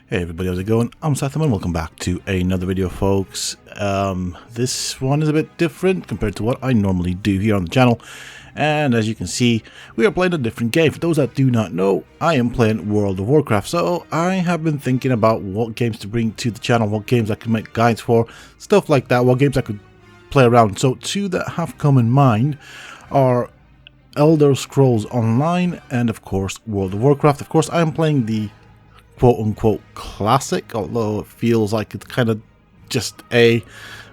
Hey everybody, how's it going? I'm Seth and welcome back to another video, folks. This one is a bit different compared to what I normally do here on the channel. And as you can see, we are playing a different game. For those that do not know, I am playing World of Warcraft. So I have been thinking about what games to bring to the channel, what games I could make guides for, stuff like that, what games I could play around. So two that have come in mind are Elder Scrolls Online and of course World of Warcraft. Of course, I am playing the quote-unquote classic, although it feels like it's kind of just a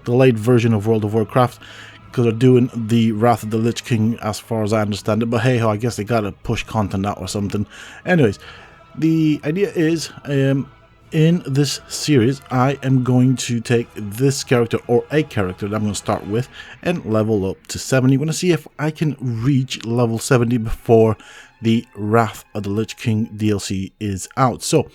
delayed version of World of Warcraft because they're doing the Wrath of the Lich King as far as I understand it, but hey ho, I guess they gotta push content out or something. Anyways, the idea is in this series I am going to take this character, or a character that I'm going to start with, and level up to 70. I'm going to see if I can reach level 70 before the Wrath of the Lich King DLC is out. So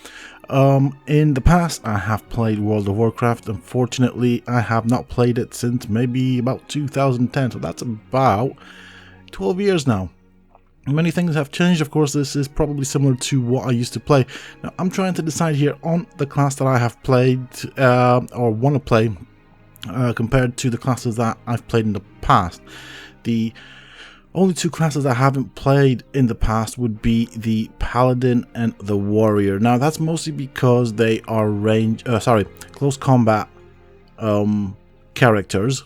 in the past I have played World of Warcraft. Unfortunately, I have not played it since maybe about 2010, so that's about 12 years now. Many things have changed. Of course, this is probably similar to what I used to play. Now, I'm trying to decide here on the class that I have played or want to play compared to the classes that I've played in the past. The only two classes I haven't played in the past would be the Paladin and the Warrior. Now, that's mostly because they are close combat characters,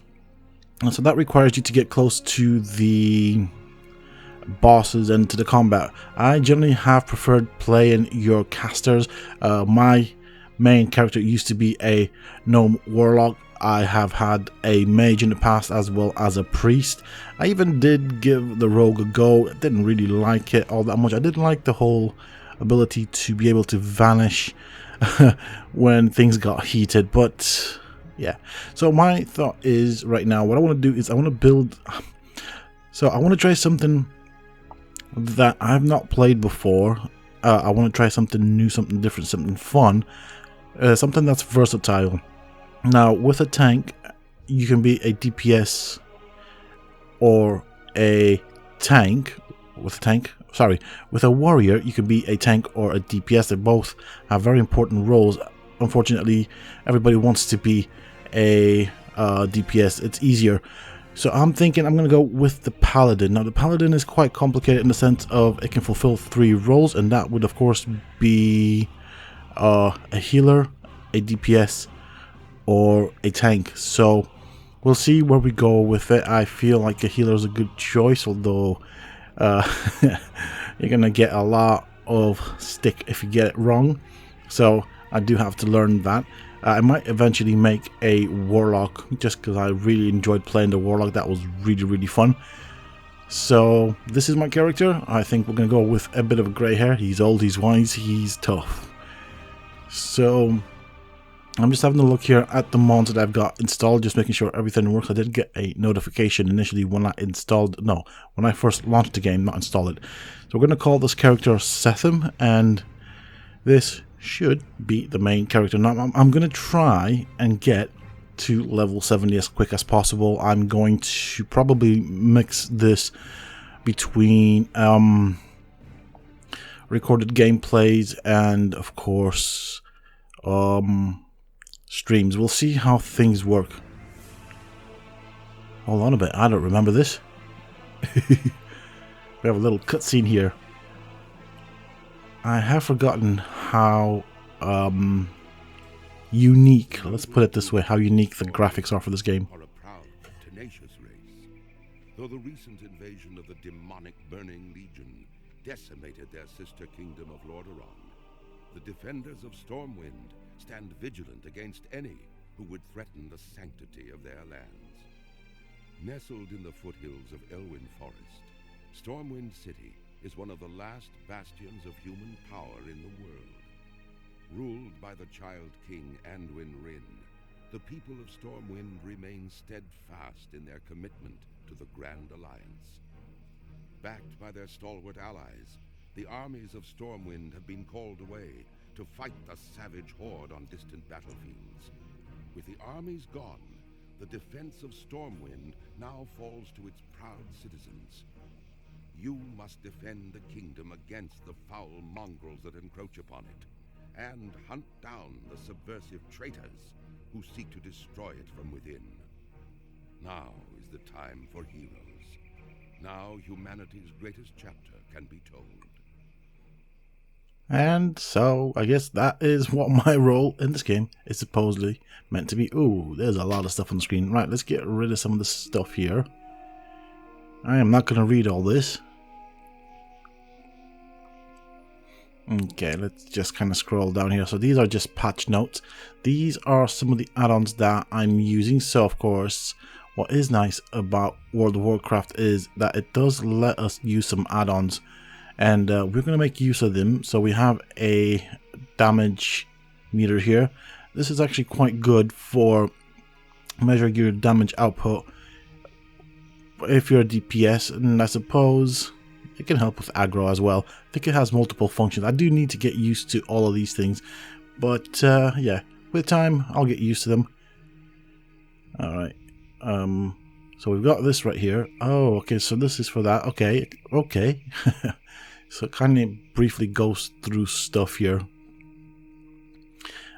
and so that requires you to get close to the bosses and to the combat. I generally have preferred playing your casters. My main character used to be a gnome warlock. I have had a mage in the past as well as a priest. I even did give the rogue a go. I didn't really like it all that much. I didn't like the whole ability to be able to vanish when things got heated, but yeah. So my thought is right now what I want to do is I want to build, so I want to try something that I've not played before. I want to try something new, something different, something fun, something that's versatile. Now, with a tank, you can be a DPS or a tank. With a warrior, you can be a tank or a DPS. They both have very important roles. Unfortunately, everybody wants to be a DPS. It's easier. So I'm thinking I'm going to go with the Paladin. Now, the Paladin is quite complicated in the sense of it can fulfill 3 roles, and that would, of course, be a healer, a DPS, or a tank. So we'll see where we go with it. I feel like a healer is a good choice, although you're going to get a lot of stick if you get it wrong. So I do have to learn that. I might eventually make a warlock just because I really enjoyed playing the warlock. That was really fun. So this is my character. I think we're going to go with a bit of grey hair. He's old, he's wise, he's tough. So I'm just having a look here at the mods that I've got installed, just making sure everything works. I did get a notification initially when I first launched the game, not installed it. So we're going to call this character Setham, and this should be the main character. Now I'm going to try and get to level 70 as quick as possible. I'm going to probably mix this between recorded gameplays and of course streams. We'll see how things work. Hold on a bit, I don't remember this. We have a little cutscene here. I have forgotten how unique, let's put it this way, how unique the graphics are for this game. Are a proud but tenacious race. Though the recent invasion of the demonic Burning Legion decimated their sister kingdom of Lordaeron, the defenders of Stormwind stand vigilant against any who would threaten the sanctity of their lands. Nestled in the foothills of Elwyn Forest, Stormwind City is one of the last bastions of human power in the world. Ruled by the Child King Anduin Wrynn, the people of Stormwind remain steadfast in their commitment to the Grand Alliance. Backed by their stalwart allies, the armies of Stormwind have been called away to fight the savage horde on distant battlefields. With the armies gone, the defense of Stormwind now falls to its proud citizens. You must defend the kingdom against the foul mongrels that encroach upon it. and hunt down the subversive traitors who seek to destroy it from within. Now is the time for heroes. Now humanity's greatest chapter can be told. And so I guess that is what my role in this game is supposedly meant to be. Ooh, there's a lot of stuff on the screen. Right, let's get rid of some of the stuff here. I am not going to read all this. Okay, let's just kind of scroll down here. So these are just patch notes. These are some of the add-ons that I'm using. So of course, what is nice about World of Warcraft is that it does let us use some add-ons, and we're going to make use of them. So we have a damage meter here. This is actually quite good for measuring your damage output if you're a DPS, and I suppose it can help with aggro as well. I think it has multiple functions. I do need to get used to all of these things, but yeah, with time I'll get used to them. Alright, so we've got this right here. Oh, okay, so this is for that. Okay. So it kind of briefly goes through stuff here.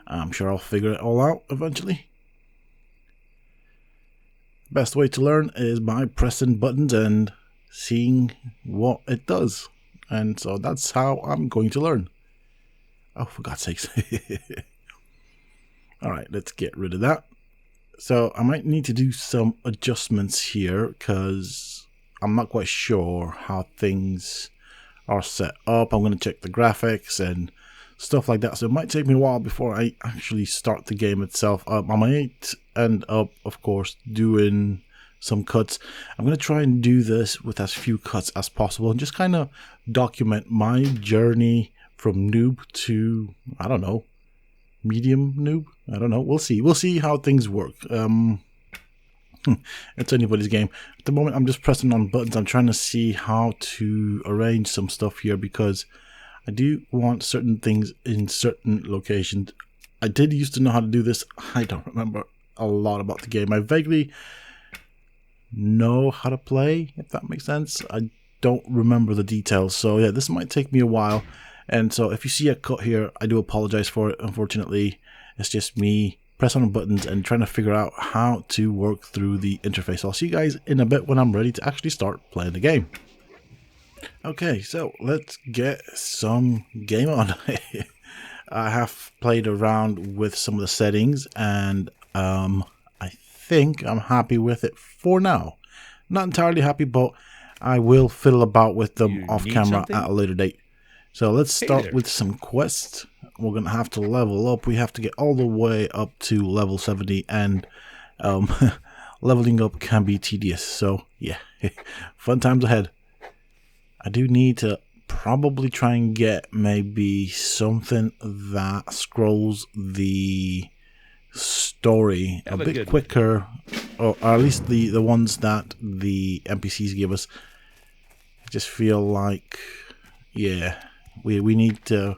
I'm sure I'll figure it all out eventually. Best way to learn is by pressing buttons and seeing what it does. And so that's how I'm going to learn. Oh, for God's sakes. Alright, let's get rid of that. So I might need to do some adjustments here because I'm not quite sure how things are set up. I'm going to check the graphics and stuff like that. So it might take me a while before I actually start the game itself. I might end up, of course, doing some cuts. I'm going to try and do this with as few cuts as possible and just kind of document my journey from noob to, I don't know, medium noob. I don't know. We'll see. We'll see how things work. It's anybody's game. At the moment, I'm just pressing on buttons. I'm trying to see how to arrange some stuff here because I do want certain things in certain locations. I did used to know how to do this. I don't remember a lot about the game. I vaguely know how to play, if that makes sense. I don't remember the details. So yeah, this might take me a while. And so if you see a cut here, I do apologize for it. Unfortunately, it's just me pressing on buttons and trying to figure out how to work through the interface. I'll see you guys in a bit when I'm ready to actually start playing the game. Okay, so let's get some game on. I have played around with some of the settings and I think I'm happy with it for now. Not entirely happy, but I will fiddle about with them off camera at a later date. So let's start with some quests. We're going to have to level up. We have to get all the way up to level 70 and leveling up can be tedious. So yeah, fun times ahead. I do need to probably try and get maybe something that scrolls the story a bit quicker, or at least the ones that the NPCs give us. I just feel like, yeah, we need to,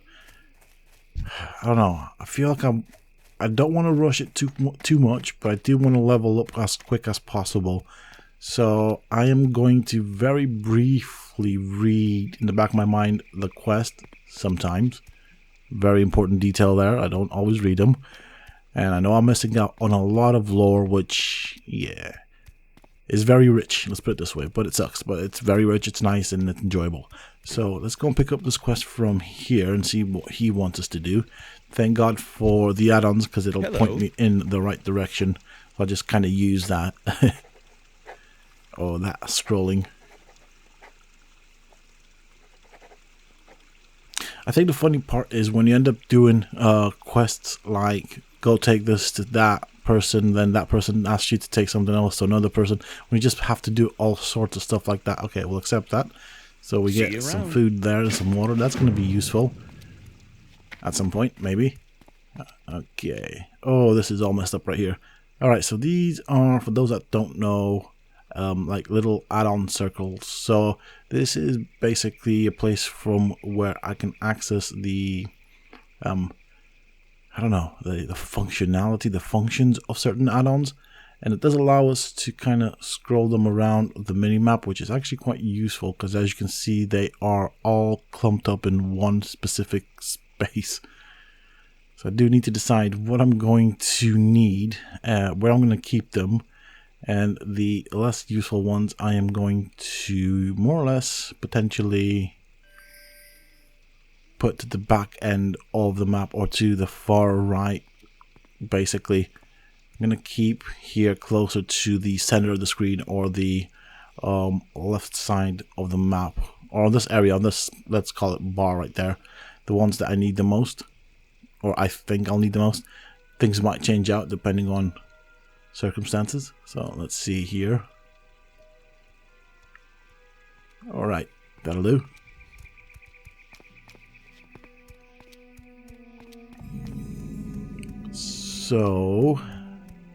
I don't know, I feel like I don't want to rush it too much, but I do want to level up as quick as possible. So I am going to very briefly read in the back of my mind the quest sometimes. Very important detail there. I don't always read them. And I know I'm missing out on a lot of lore, which, yeah, is very rich. Let's put it this way. But it sucks. But it's very rich. It's nice and it's enjoyable. So let's go and pick up this quest from here and see what he wants us to do. Thank God for the add-ons because it'll point me in the right direction. So I'll just kind of use that. Oh, that scrolling. I think the funny part is when you end up doing quests like go take this to that person, then that person asks you to take something else to another person. We just have to do all sorts of stuff like that. Okay, we'll accept that. So we get some food there and some water. That's going to be useful at some point, maybe. Okay. Oh, this is all messed up right here. Alright, so these are, for those that don't know, like little add-on circles. So this is basically a place from where I can access the I don't know, the functionality, the functions of certain add-ons, and it does allow us to kind of scroll them around the mini-map, which is actually quite useful because as you can see they are all clumped up in one specific space. So I do need to decide what I'm going to need, where I'm going to keep them, and the less useful ones I am going to more or less potentially put to the back end of the map or to the far right. Basically, I'm going to keep here closer to the center of the screen or the left side of the map, or this area on this, let's call it bar right there, the ones that I need the most, or I think I'll need the most. Things might change out depending on circumstances. So let's see here. Alright, that'll do. So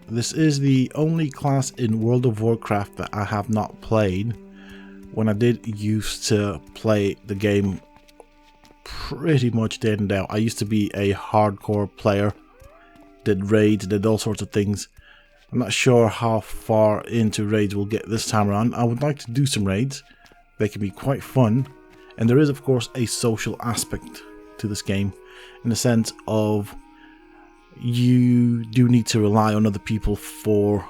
this is the only class in World of Warcraft that I have not played. When I did used to play the game pretty much day in and out. I used to be a hardcore player, did raids, did all sorts of things. I'm not sure how far into raids we'll get this time around. I would like to do some raids. They can be quite fun, and there is of course a social aspect to this game, in the sense of you do need to rely on other people for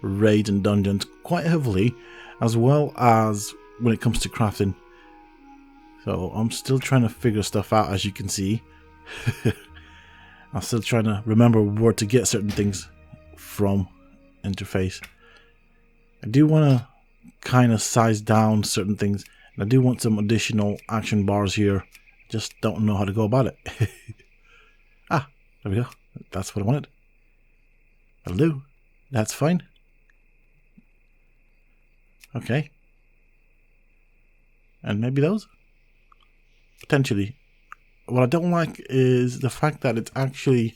raids and dungeons quite heavily, as well as when it comes to crafting. So I'm still trying to figure stuff out, as you can see. I'm still trying to remember where to get certain things from interface. I do want to kind of size down certain things, and I do want some additional action bars here. Just don't know how to go about it. Ah, there we go. That's what I wanted. That'll do. That's fine. Okay. And maybe those? Potentially. What I don't like is the fact that it's actually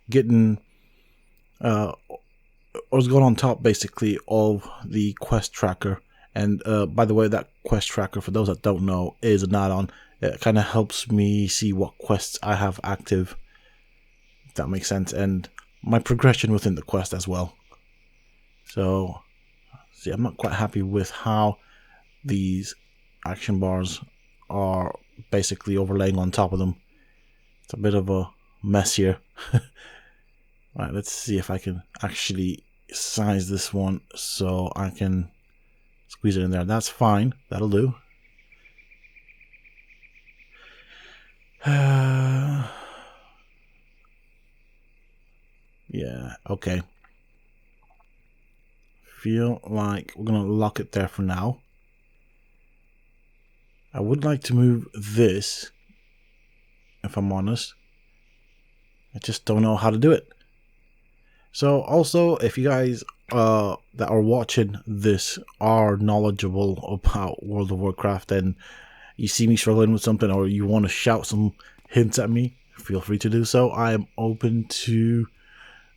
getting or it's going on top basically of the quest tracker. And by the way, that quest tracker, for those that don't know, is an add-on. It kind of helps me see what quests I have active, if that makes sense, and my progression within the quest as well. So see, I'm not quite happy with how these action bars are basically overlaying on top of them. It's a bit of a mess here. Alright, let's see if I can actually size this one so I can squeeze it in there. That's fine. That'll do. Yeah, okay. Feel like we're going to lock it there for now. I would like to move this, if I'm honest. I just don't know how to do it. So also, if you guys that are watching this are knowledgeable about World of Warcraft and you see me struggling with something, or you want to shout some hints at me, feel free to do so. I am open to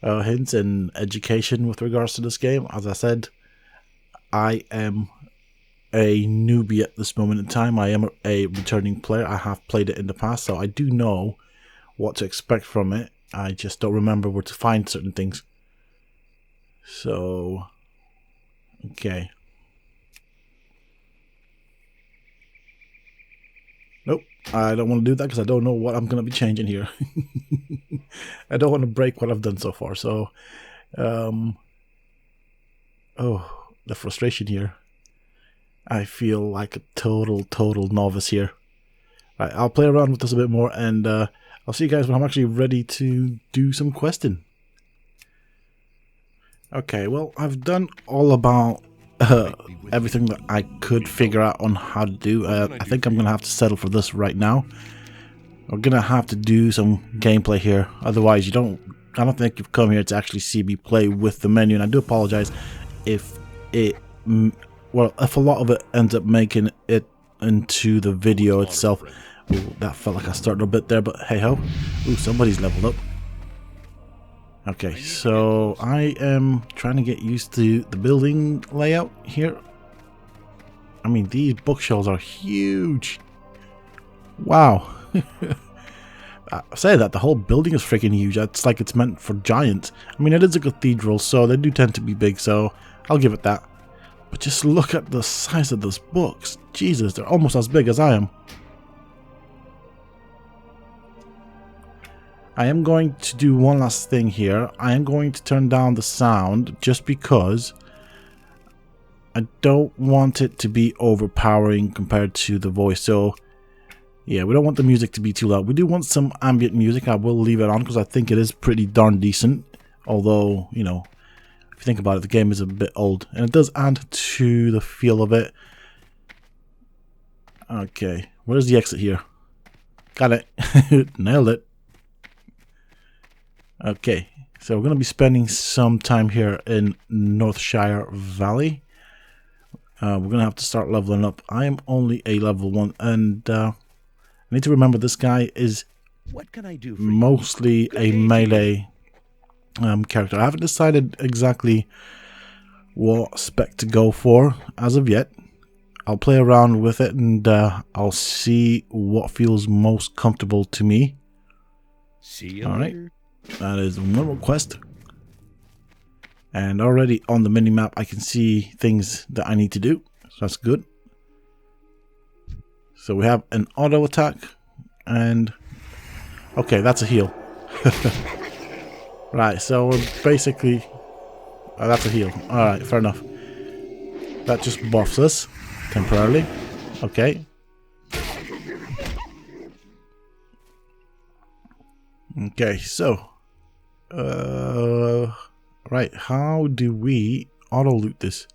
hints and education with regards to this game. As I said, I am a newbie at this moment in time. I am a returning player. I have played it in the past, so I do know what to expect from it. I just don't remember where to find certain things. So, okay. Nope, I don't want to do that because I don't know what I'm going to be changing here. I don't want to break what I've done so far. So, oh, the frustration here. I feel like a total novice here. Right, I'll play around with this a bit more, and I'll see you guys when I'm actually ready to do some questing. Okay, well, I've done all about everything that I could figure out on how to do. I think I'm going to have to settle for this right now. We're going to have to do some gameplay here. Otherwise, I don't think you've come here to actually see me play with the menu. And I do apologize if if a lot of it ends up making it into the video itself. Ooh, that felt like I started a bit there, but hey ho. Ooh, somebody's leveled up. Okay, so I am trying to get used to the building layout here. I mean, these bookshelves are huge. Wow. I say that, the whole building is freaking huge. It's like it's meant for giants. I mean, it is a cathedral, so they do tend to be big, so I'll give it that. But just look at the size of those books. Jesus, they're almost as big as I am. I am going to do one last thing here. I am going to turn down the sound just because I don't want it to be overpowering compared to the voice. So yeah, we don't want the music to be too loud. We do want some ambient music. I will leave it on because I think it is pretty darn decent. Although, you know, if you think about it, the game is a bit old. And it does add to the feel of it. Okay, where's the exit here? Got it. Nailed it. Okay, so we're going to be spending some time here in Northshire Valley. We're going to have to start leveling up. I am only a level 1, and I need to remember this guy is what can I do for mostly a melee character. I haven't decided exactly what spec to go for as of yet. I'll play around with it and I'll see what feels most comfortable to me. See you All later. Right. That is one request. And already on the minimap I can see things that I need to do. So that's good. So we have an auto attack and okay, that's a heal. Right, so we're basically that's a heal. Alright, fair enough. That just buffs us temporarily. Okay. Okay, so right, how do we auto loot this?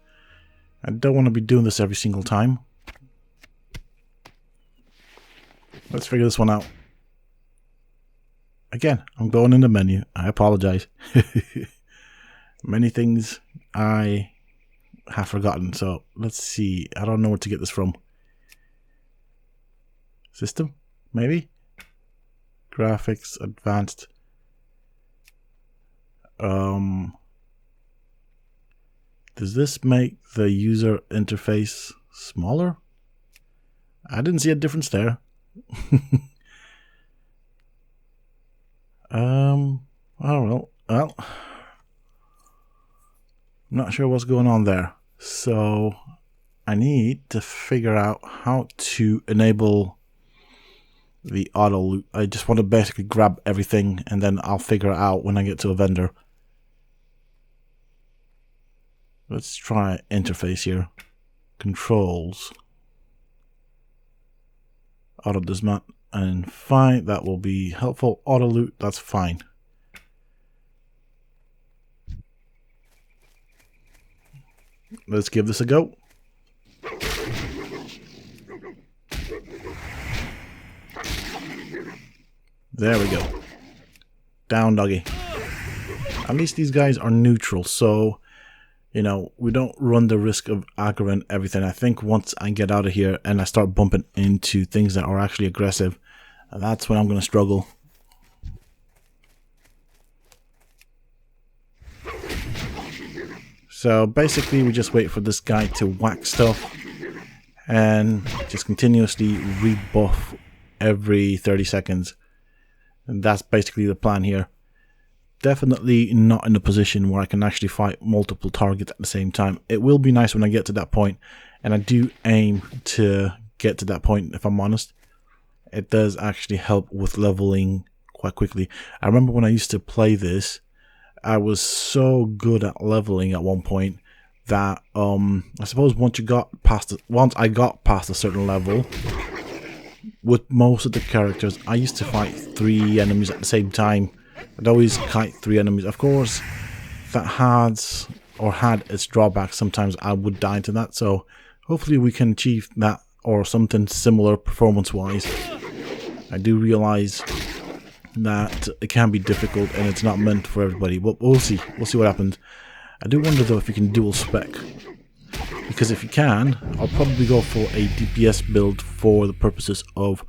I don't want to be doing this every single time. Let's figure this one out. Again, I'm going in the menu. I apologize. Many things I have forgotten. So let's see. I don't know where to get this from. System? Maybe? Graphics, advanced. Does this make the user interface smaller? I didn't see a difference there. Oh well, I'm not sure what's going on there. So I need to figure out how to enable the auto loot. I just want to basically grab everything and then I'll figure it out when I get to a vendor. Let's try interface here. Controls. Auto dismount and fine. That will be helpful. Auto loot, that's fine. Let's give this a go. There we go. Down, doggy. At least these guys are neutral, so you know, we don't run the risk of aggroing everything. I think once I get out of here and I start bumping into things that are actually aggressive, that's when I'm going to struggle. So basically we just wait for this guy to whack stuff and just continuously rebuff every 30 seconds. And that's basically the plan here. Definitely not in a position where I can actually fight multiple targets at the same time. It will be nice when I get to that point, and I do aim to get to that point if I'm honest. It does actually help with leveling quite quickly. I remember when I used to play this, I was so good at leveling at one point that I suppose once I got past a certain level, with most of the characters, I used to fight 3 enemies at the same time. I'd always kite 3 enemies. Of course, that had its drawbacks. Sometimes I would die to that. So hopefully we can achieve that or something similar performance-wise. I do realize that it can be difficult and it's not meant for everybody. But we'll see. We'll see what happens. I do wonder though if you can dual spec. Because if you can, I'll probably go for a DPS build for the purposes of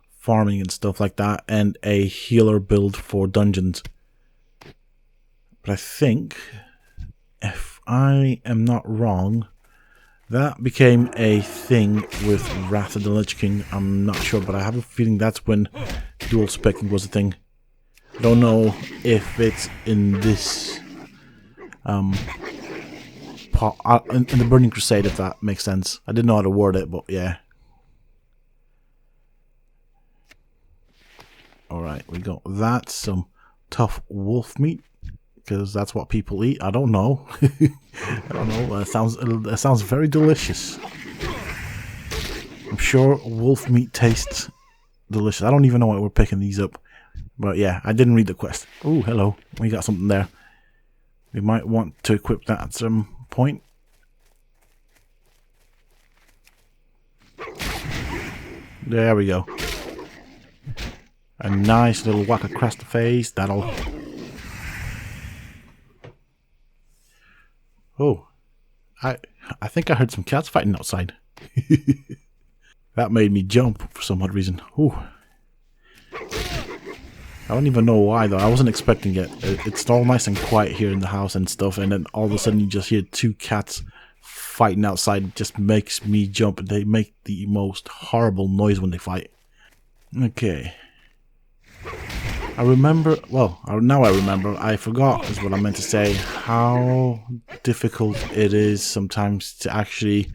farming and stuff like that, and a healer build for dungeons. But I think, if I am not wrong, that became a thing with Wrath of the Lich King. I'm not sure, but I have a feeling that's when dual specking was a thing. I don't know if it's in this in the Burning Crusade, if that makes sense. I didn't know how to word it, but yeah. Alright, we got that, some tough wolf meat, because that's what people eat. I don't know. I don't know. It sounds very delicious. I'm sure wolf meat tastes delicious. I don't even know why we're picking these up. But yeah, I didn't read the quest. Oh, hello. We got something there. We might want to equip that at some point. There we go. A nice little whack across the face. That'll... Oh. I think I heard some cats fighting outside. That made me jump for some odd reason. Ooh. I don't even know why though. I wasn't expecting it. It's all nice and quiet here in the house and stuff, and then all of a sudden you just hear two cats fighting outside. It just makes me jump, and they make the most horrible noise when they fight. Okay. I remember, well, now I remember, I forgot is what I meant to say, how difficult it is sometimes to actually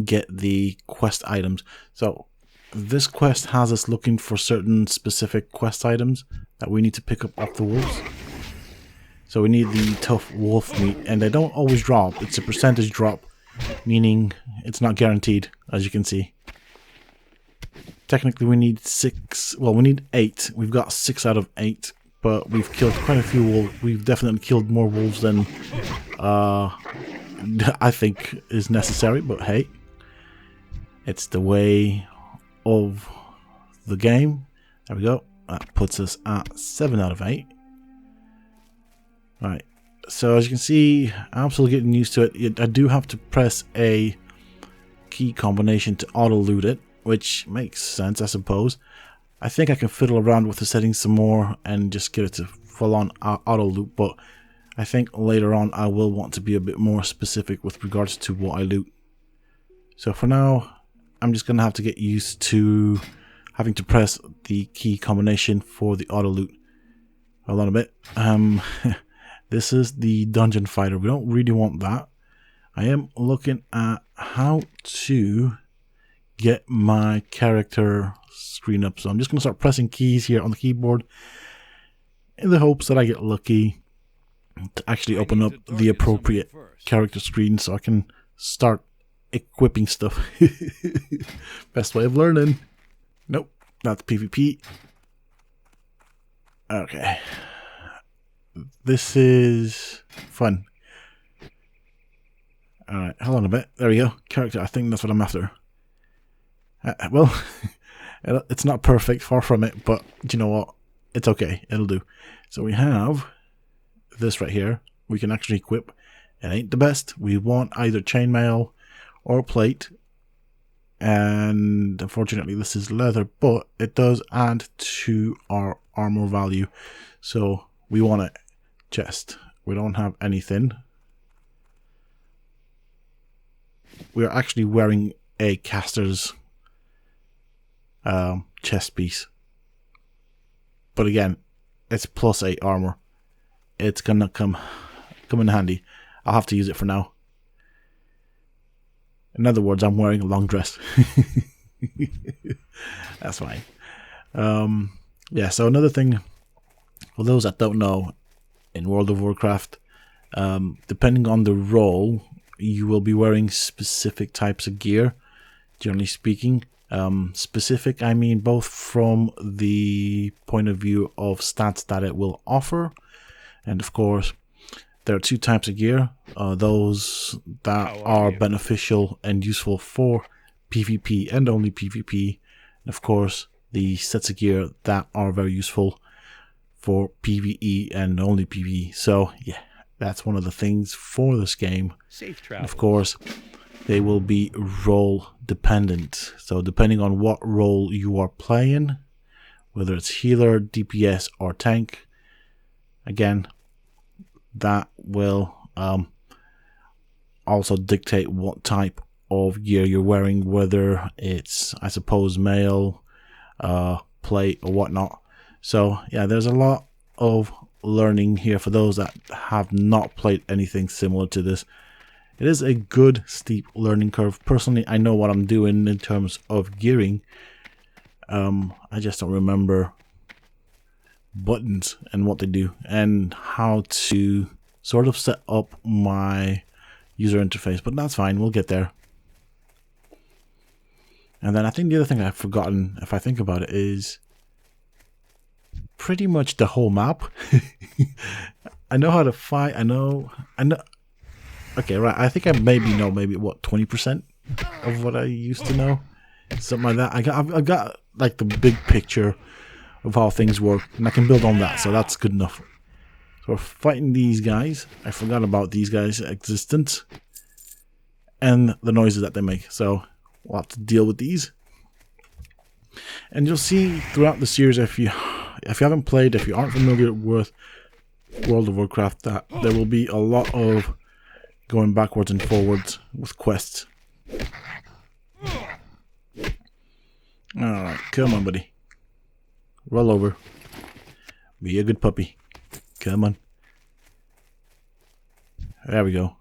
get the quest items. So this quest has us looking for certain specific quest items that we need to pick up off the wolves. So we need the tough wolf meat, and they don't always drop. It's a percentage drop, meaning it's not guaranteed, as you can see. Technically we need 6, well we need 8. We've got 6 out of 8, but we've killed quite a few wolves. We've definitely killed more wolves than I think is necessary, but hey, it's the way of the game. There we go. That puts us at 7 out of 8. Right, so as you can see, I'm still getting used to it. I do have to press a key combination to auto loot it, which makes sense, I suppose. I think I can fiddle around with the settings some more and just get it to full on auto loot, but I think later on I will want to be a bit more specific with regards to what I loot. So for now, I'm just going to have to get used to having to press the key combination for the auto loot. Hold on a bit. This is the dungeon fighter. We don't really want that. I am looking at how to get my character screen up. So I'm just going to start pressing keys here on the keyboard in the hopes that I get lucky to actually open up the appropriate character screen so I can start equipping stuff. Best way of learning. Nope, that's PvP. Okay. This is fun. Alright, hold on a bit. There we go. Character, I think that's what I'm after. Well, it's not perfect, far from it, but you know what? It's okay. It'll do. So we have this right here. We can actually equip. It ain't the best. We want either chainmail or plate. And unfortunately, this is leather, but it does add to our armor value. So we want it. Chest. We don't have anything. We are actually wearing a caster's chest piece, but again, it's +8 armor. It's gonna come in handy. I'll have to use it for now. In other words, I'm wearing a long dress. That's fine. Yeah, so another thing for those that don't know, in World of Warcraft, depending on the role, you will be wearing specific types of gear, generally speaking. Specific, I mean both from the point of view of stats that it will offer, and of course there are 2 types of gear, those that are beneficial and useful for PvP and only PvP, and of course the sets of gear that are very useful for PvE and only PvE. So yeah, that's one of the things for this game. Safe travel. Of course, they will be role dependent. So depending on what role you are playing, whether it's healer, DPS, or tank, again, that will also dictate what type of gear you're wearing, whether it's, I suppose, mail, plate, or whatnot. So yeah, there's a lot of learning here for those that have not played anything similar to this. It is a good steep learning curve. Personally, I know what I'm doing in terms of gearing. I just don't remember buttons and what they do, and how to sort of set up my user interface, but that's fine, we'll get there. And then I think the other thing I've forgotten, if I think about it, is pretty much the whole map. I know how to fight, I know. Okay, right, I think I maybe what, 20% of what I used to know? Something like that. I've got like the big picture of how things work, and I can build on that, so that's good enough. So we're fighting these guys. I forgot about these guys' existence and the noises that they make, so we'll have to deal with these. And you'll see throughout the series, if you haven't played, if you aren't familiar with World of Warcraft, that there will be a lot of going backwards and forwards with quests. Alright, come on, buddy. Roll over. Be a good puppy. Come on. There we go.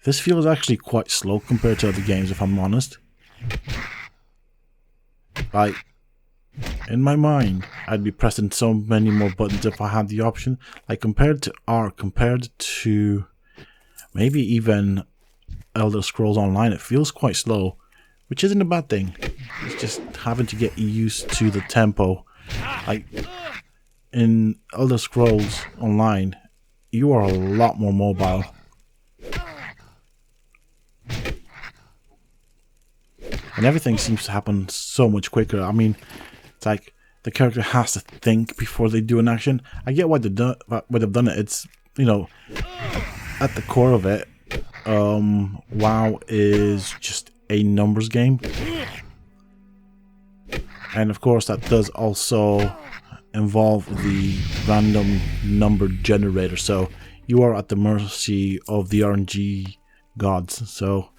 This feels actually quite slow compared to other games, if I'm honest. Like, in my mind, I'd be pressing so many more buttons if I had the option. Like, compared to Ark, compared to maybe even Elder Scrolls Online, it feels quite slow, which isn't a bad thing. It's just having to get used to the tempo. Like, in Elder Scrolls Online, you are a lot more mobile. And everything seems to happen so much quicker. I mean, it's like the character has to think before they do an action. I get why they've done it. It's, you know, at the core of it, WoW is just a numbers game. And of course that does also involve the random number generator, so you are at the mercy of the RNG gods. So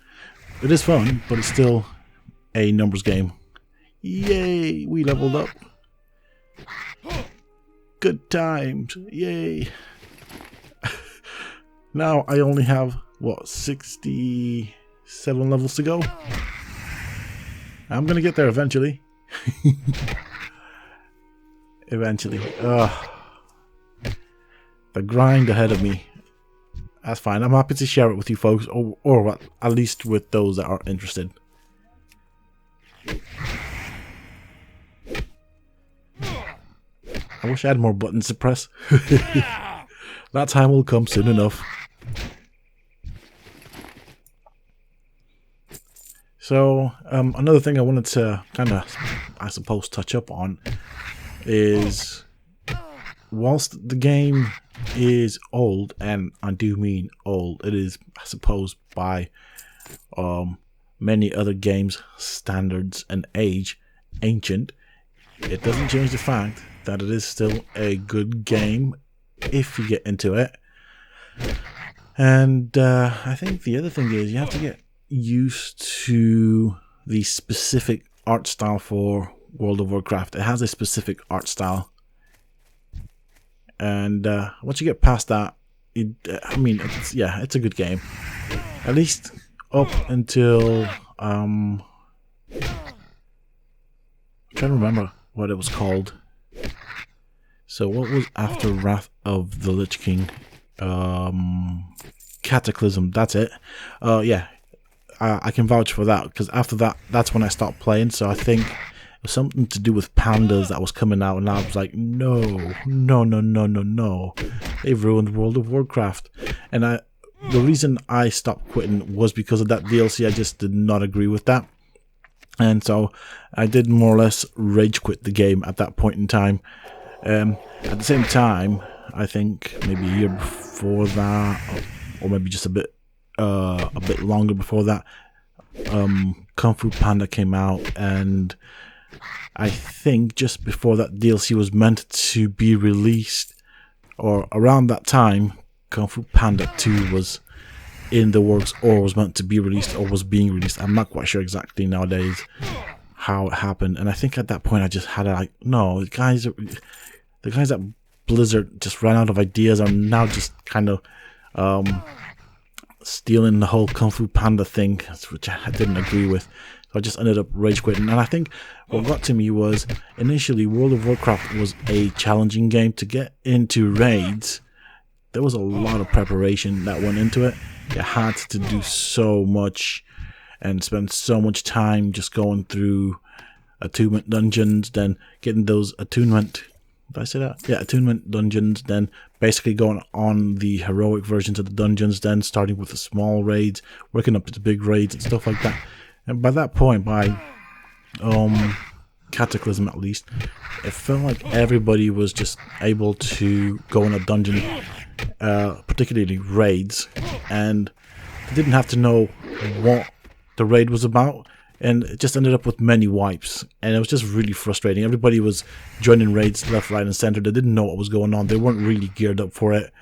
it is fun, but it's still a numbers game. Yay, we leveled up. Good times, yay. Now I only have, what, 67 levels to go? I'm gonna get there eventually. Eventually. The grind ahead of me. That's fine. I'm happy to share it with you folks, or at least with those that are interested. I wish I had more buttons to press. That time will come soon enough. So, another thing I wanted to kind of, I suppose, touch up on is, whilst the game is old, and I do mean old, it is, I suppose, by many other games' standards and age, ancient, it doesn't change the fact that it is still a good game if you get into it. And I think the other thing is you have to get used to the specific art style for World of Warcraft. It has a specific art style, and once you get past that, I mean, it's a good game. At least up until I'm trying to remember what it was called. So what was after Wrath of the Lich King? Cataclysm, that's it. Yeah, I can vouch for that, because after that, that's when I stopped playing. So I think it was something to do with pandas that was coming out, and I was like, no, they've ruined World of Warcraft. And the reason I stopped quitting was because of that DLC. I just did not agree with that, and so I did more or less rage quit the game at that point in time. At the same time, I think maybe a year before that, or maybe just a bit longer before that, Kung Fu Panda came out, and I think just before that DLC was meant to be released, or around that time, Kung Fu Panda 2 was in the works, or was meant to be released, or was being released. I'm not quite sure exactly nowadays how it happened, and I think at that point I just had like, no, the guys at Blizzard just ran out of ideas, are now just kind of stealing the whole Kung Fu Panda thing, which I didn't agree with. So I just ended up rage quitting. And I think what got to me was initially World of Warcraft was a challenging game to get into raids. There was a lot of preparation that went into it. You had to do so much and spend so much time just going through attunement dungeons, then getting those attunement, did I say that? Yeah, attunement dungeons, then basically going on the heroic versions of the dungeons, then starting with the small raids, working up to the big raids and stuff like that. And by that point, by Cataclysm at least, it felt like everybody was just able to go in a dungeon, particularly raids, and they didn't have to know what the raid was about, and it just ended up with many wipes, and it was just really frustrating. Everybody was joining raids left, right, and center. They didn't know what was going on. They weren't really geared up for it.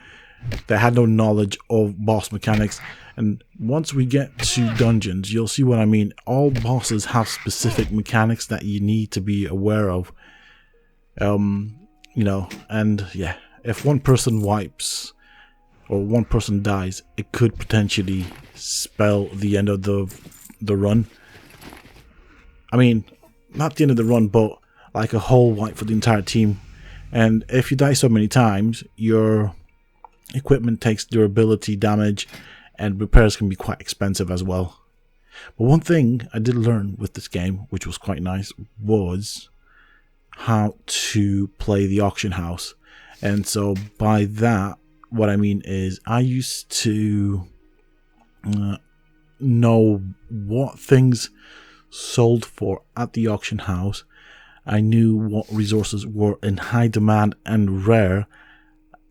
They had no knowledge of boss mechanics. And once we get to dungeons, you'll see what I mean. All bosses have specific mechanics that you need to be aware of. You know, and yeah, if one person wipes or one person dies, it could potentially spell the end of the run. I mean, not the end of the run, but like a whole wipe for the entire team. And if you die so many times, your equipment takes durability damage, and repairs can be quite expensive as well. But one thing I did learn with this game, which was quite nice, was how to play the auction house. And so by that, what I mean is I used to know what things sold for at the auction house. I knew what resources were in high demand and rare.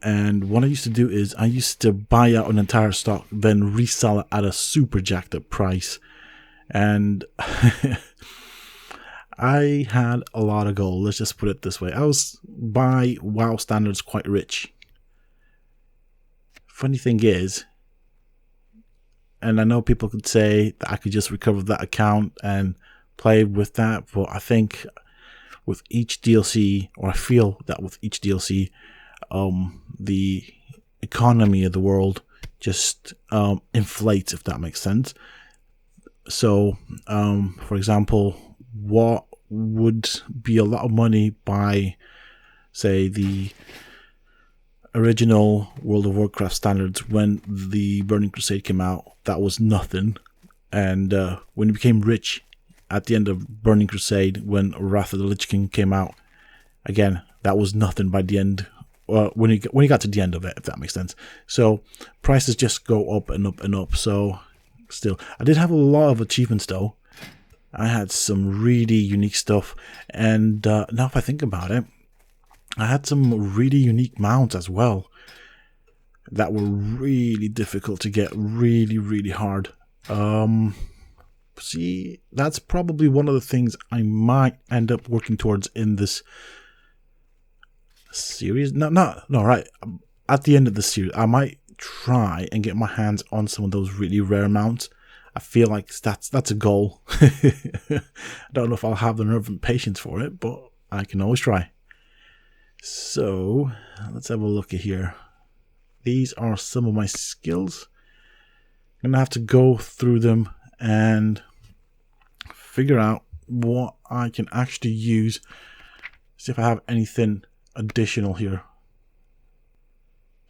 And what I used to do is I used to buy out an entire stock, then resell it at a super jacked up price. And I had a lot of gold, let's just put it this way. I was, by WoW standards, quite rich. Funny thing is, and I know people could say that I could just recover that account and play with that, but I think with each DLC, or I feel that with each DLC, the economy of the world just inflates, if that makes sense. So, for example, what would be a lot of money by, say, the original World of Warcraft standards when the Burning Crusade came out, that was nothing. And when you became rich at the end of Burning Crusade, when Wrath of the Lich King came out, again, that was nothing by the end. When you got to the end of it, if that makes sense. So prices just go up and up and up. So still, I did have a lot of achievements though. I had some really unique stuff, and now if I think about it, I had some really unique mounts as well that were really difficult to get, really hard. See, that's probably one of the things I might end up working towards in this series. No, right. At the end of the series, I might try and get my hands on some of those really rare mounts. I feel like that's a goal. I don't know if I'll have the nerve and patience for it, but I can always try. So let's have a look at here. These are some of my skills. I'm gonna have to go through them and figure out what I can actually use. See if I have anything additional here.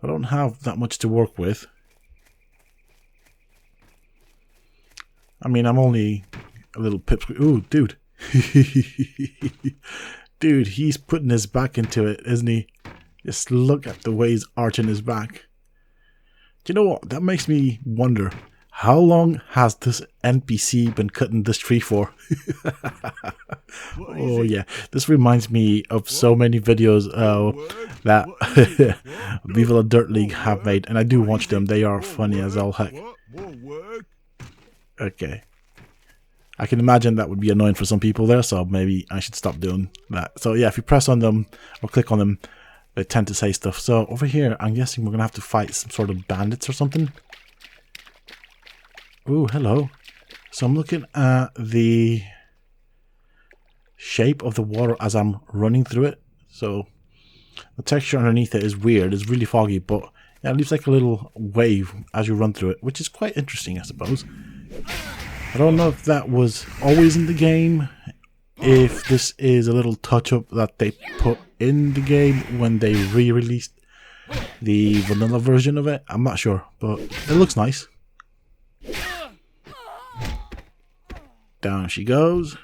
I don't have that much to work with. I mean, I'm only a little pipsqueak. Ooh, dude. Dude, he's putting his back into it, isn't he? Just look at the way he's arching his back. Do you know what? That makes me wonder, how long has this NPC been cutting this tree for? Oh yeah, this reminds me of so many videos that Viva La Dirt League have made, and I do watch them. They are funny as all heck. Okay. I can imagine that would be annoying for some people there, so maybe I should stop doing that. So yeah, if you press on them or click on them, they tend to say stuff. So over here, I'm guessing we're going to have to fight some sort of bandits or something. Ooh, hello. So I'm looking at the shape of the water as I'm running through it. So the texture underneath it is weird. It's really foggy, but yeah, it leaves like a little wave as you run through it, which is quite interesting, I suppose. I don't know if that was always in the game, if this is a little touch-up that they put in the game when they re-released the vanilla version of it. I'm not sure, but it looks nice. Down she goes.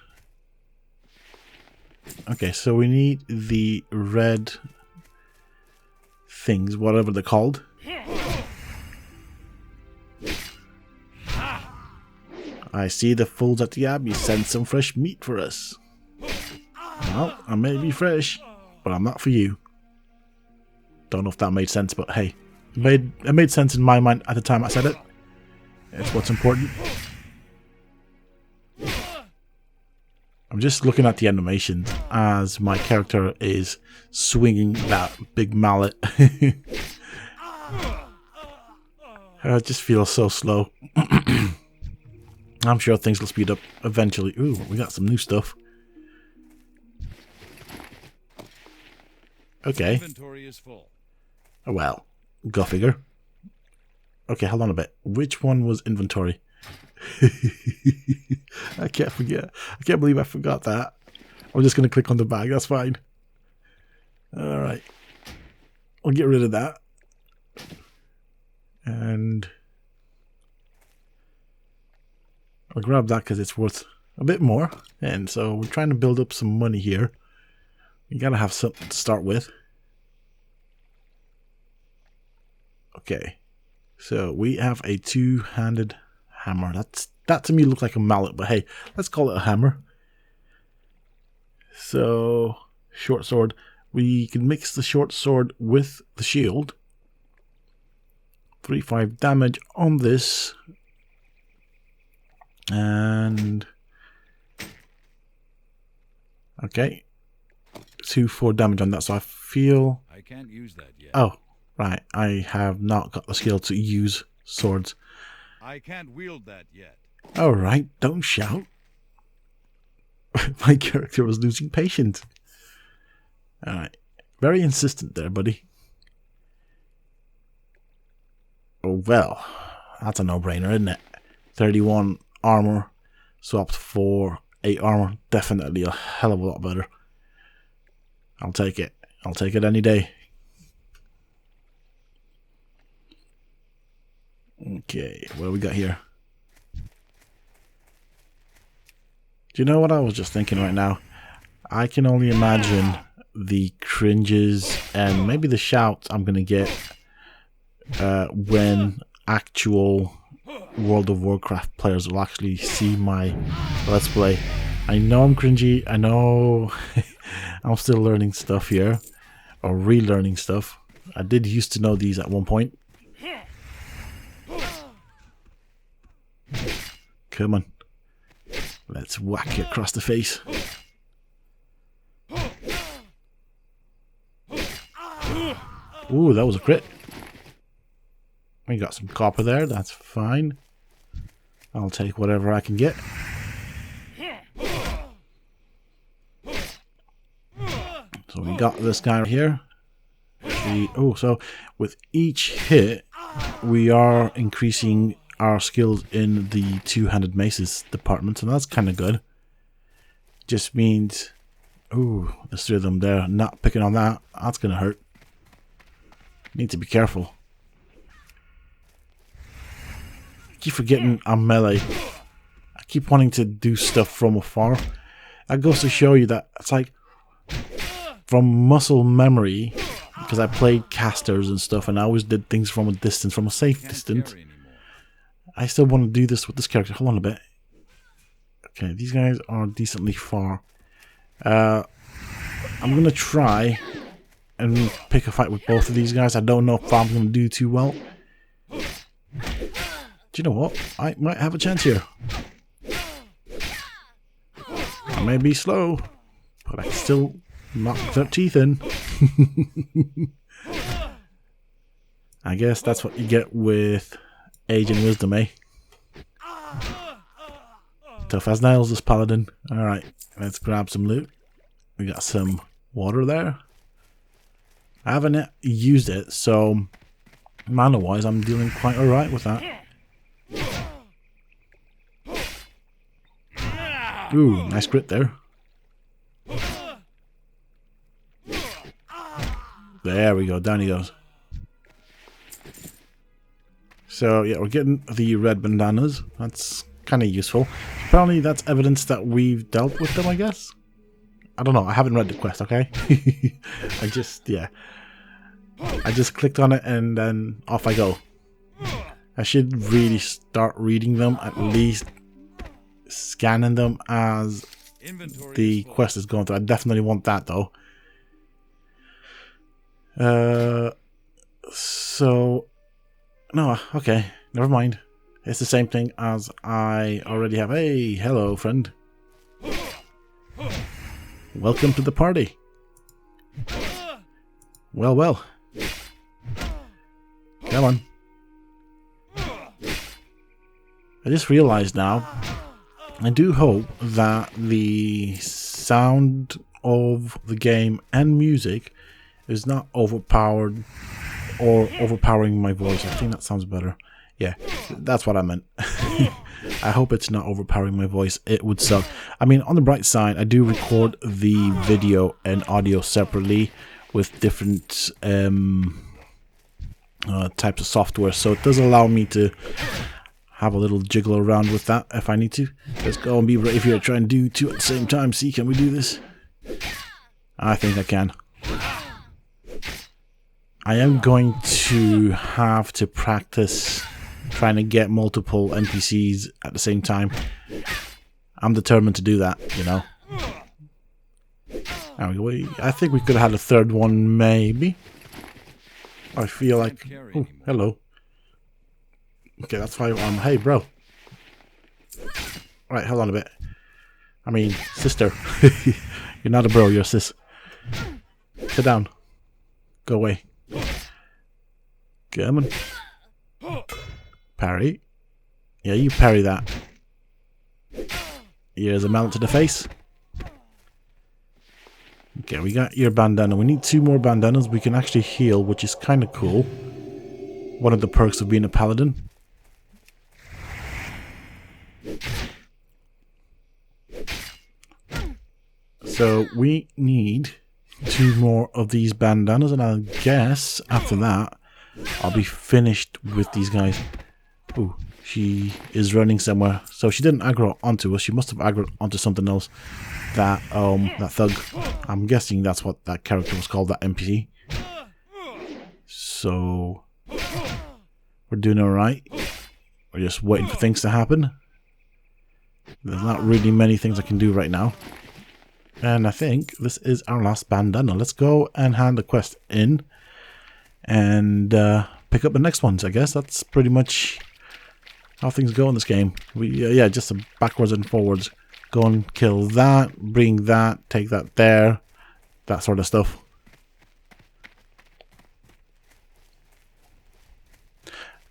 Okay, so we need the red things, whatever they're called. I see the fools at the Abbey send some fresh meat for us. Well, I may be fresh, but I'm not for you. Don't know if that made sense, but hey, it made sense in my mind at the time I said it. It's what's important. I'm just looking at the animations as my character is swinging that big mallet. It just feels so slow. I'm sure things will speed up eventually. Ooh, we got some new stuff. Okay. Inventory is full. Oh, well, go figure. Okay, hold on a bit. Which one was inventory? I can't forget. I can't believe I forgot that. I'm just going to click on the bag. That's fine. Alright. I'll get rid of that. And I'll grab that because it's worth a bit more. And so we're trying to build up some money here. You gotta have something to start with. Okay. So we have a two-handed hammer. That to me looked like a mallet, but hey, let's call it a hammer. So, short sword. We can mix the short sword with the shield. 3-5 damage on this. And okay. 2-4 damage on that, so I feel I can't use that yet. oh, right. I have not got the skill to use swords. I can't wield that yet. Alright, don't shout. My character was losing patience. Alright. Very insistent there, buddy. Oh, well. That's a no-brainer, isn't it? 31 armor swapped for 8 armor. Definitely a hell of a lot better. I'll take it. I'll take it any day. Okay, what do we got here? Do you know what I was just thinking right now? I can only imagine the cringes and maybe the shouts I'm going to get when actual World of Warcraft players will actually see my Let's Play. I know I'm cringy. I know I'm still learning stuff here. Or relearning stuff. I did used to know these at one point. Come on. Let's whack you across the face. Ooh, that was a crit. We got some copper there, that's fine. I'll take whatever I can get. So we got this guy right here. Oh, so with each hit, we are increasing our skills in the two-handed maces department, and that's kind of good. Just means, ooh, there's 3 of them there. Not picking on that. That's gonna hurt. Need to be careful. I keep forgetting I'm melee. I keep wanting to do stuff from afar. That goes to show you that it's like from muscle memory, because I played casters and stuff, and I always did things from a distance, from a safe distance. I still want to do this with this character. Hold on a bit. Okay, these guys are decently far. I'm going to try and pick a fight with both of these guys. I don't know if I'm going to do too well. Do you know what? I might have a chance here. I may be slow, but I can still knock their teeth in. I guess that's what you get with age and wisdom, eh? Tough as nails, this paladin. Alright, let's grab some loot. We got some water there. I haven't yet used it, so mana-wise, I'm dealing quite alright with that. Ooh, nice crit there. There we go, down he goes. So yeah, we're getting the red bandanas. That's kind of useful. Apparently that's evidence that we've dealt with them, I guess. I don't know, I haven't read the quest, okay? I just clicked on it and then off I go. I should really start reading them, at least scanning them as the quest is going through. I definitely want that though. So no, okay, never mind. It's the same thing as I already have. Hey, hello friend. Welcome to the party. Well, well. Come on. I just realized now, I do hope that the sound of the game and music is not overpowered or overpowering my voice. I think that sounds better. Yeah, that's what I meant. I hope it's not overpowering my voice. It would suck. I mean, on the bright side, I do record the video and audio separately with different types of software, so it does allow me to have a little jiggle around with that if I need to. Let's go and be brave here, try and do two at the same time. See, can we do this? I think I can. I am going to have to practice trying to get multiple NPCs at the same time. I'm determined to do that, you know. I think we could have had a third one, maybe. I feel like... Oh, hello. Okay, that's fine. Hey, bro. Right, hold on a bit. I mean, sister. You're not a bro, you're a sis. Sit down. Go away. Come on. Parry. Yeah, you parry that. Here's a mallet to the face. Okay, we got your bandana. We need 2 more bandanas. We can actually heal, which is kind of cool. One of the perks of being a paladin. So we need 2 more of these bandanas, and I guess after that I'll be finished with these guys. Ooh, she is running somewhere. So she didn't aggro onto us. She must have aggroed onto something else. That thug. I'm guessing that's what that character was called, that NPC. So we're doing alright. We're just waiting for things to happen. There's not really many things I can do right now. And I think this is our last bandana. Let's go and hand the quest in. And pick up the next ones, I guess. That's pretty much how things go in this game. Yeah, just backwards and forwards. Go and kill that, bring that, take that there. That sort of stuff.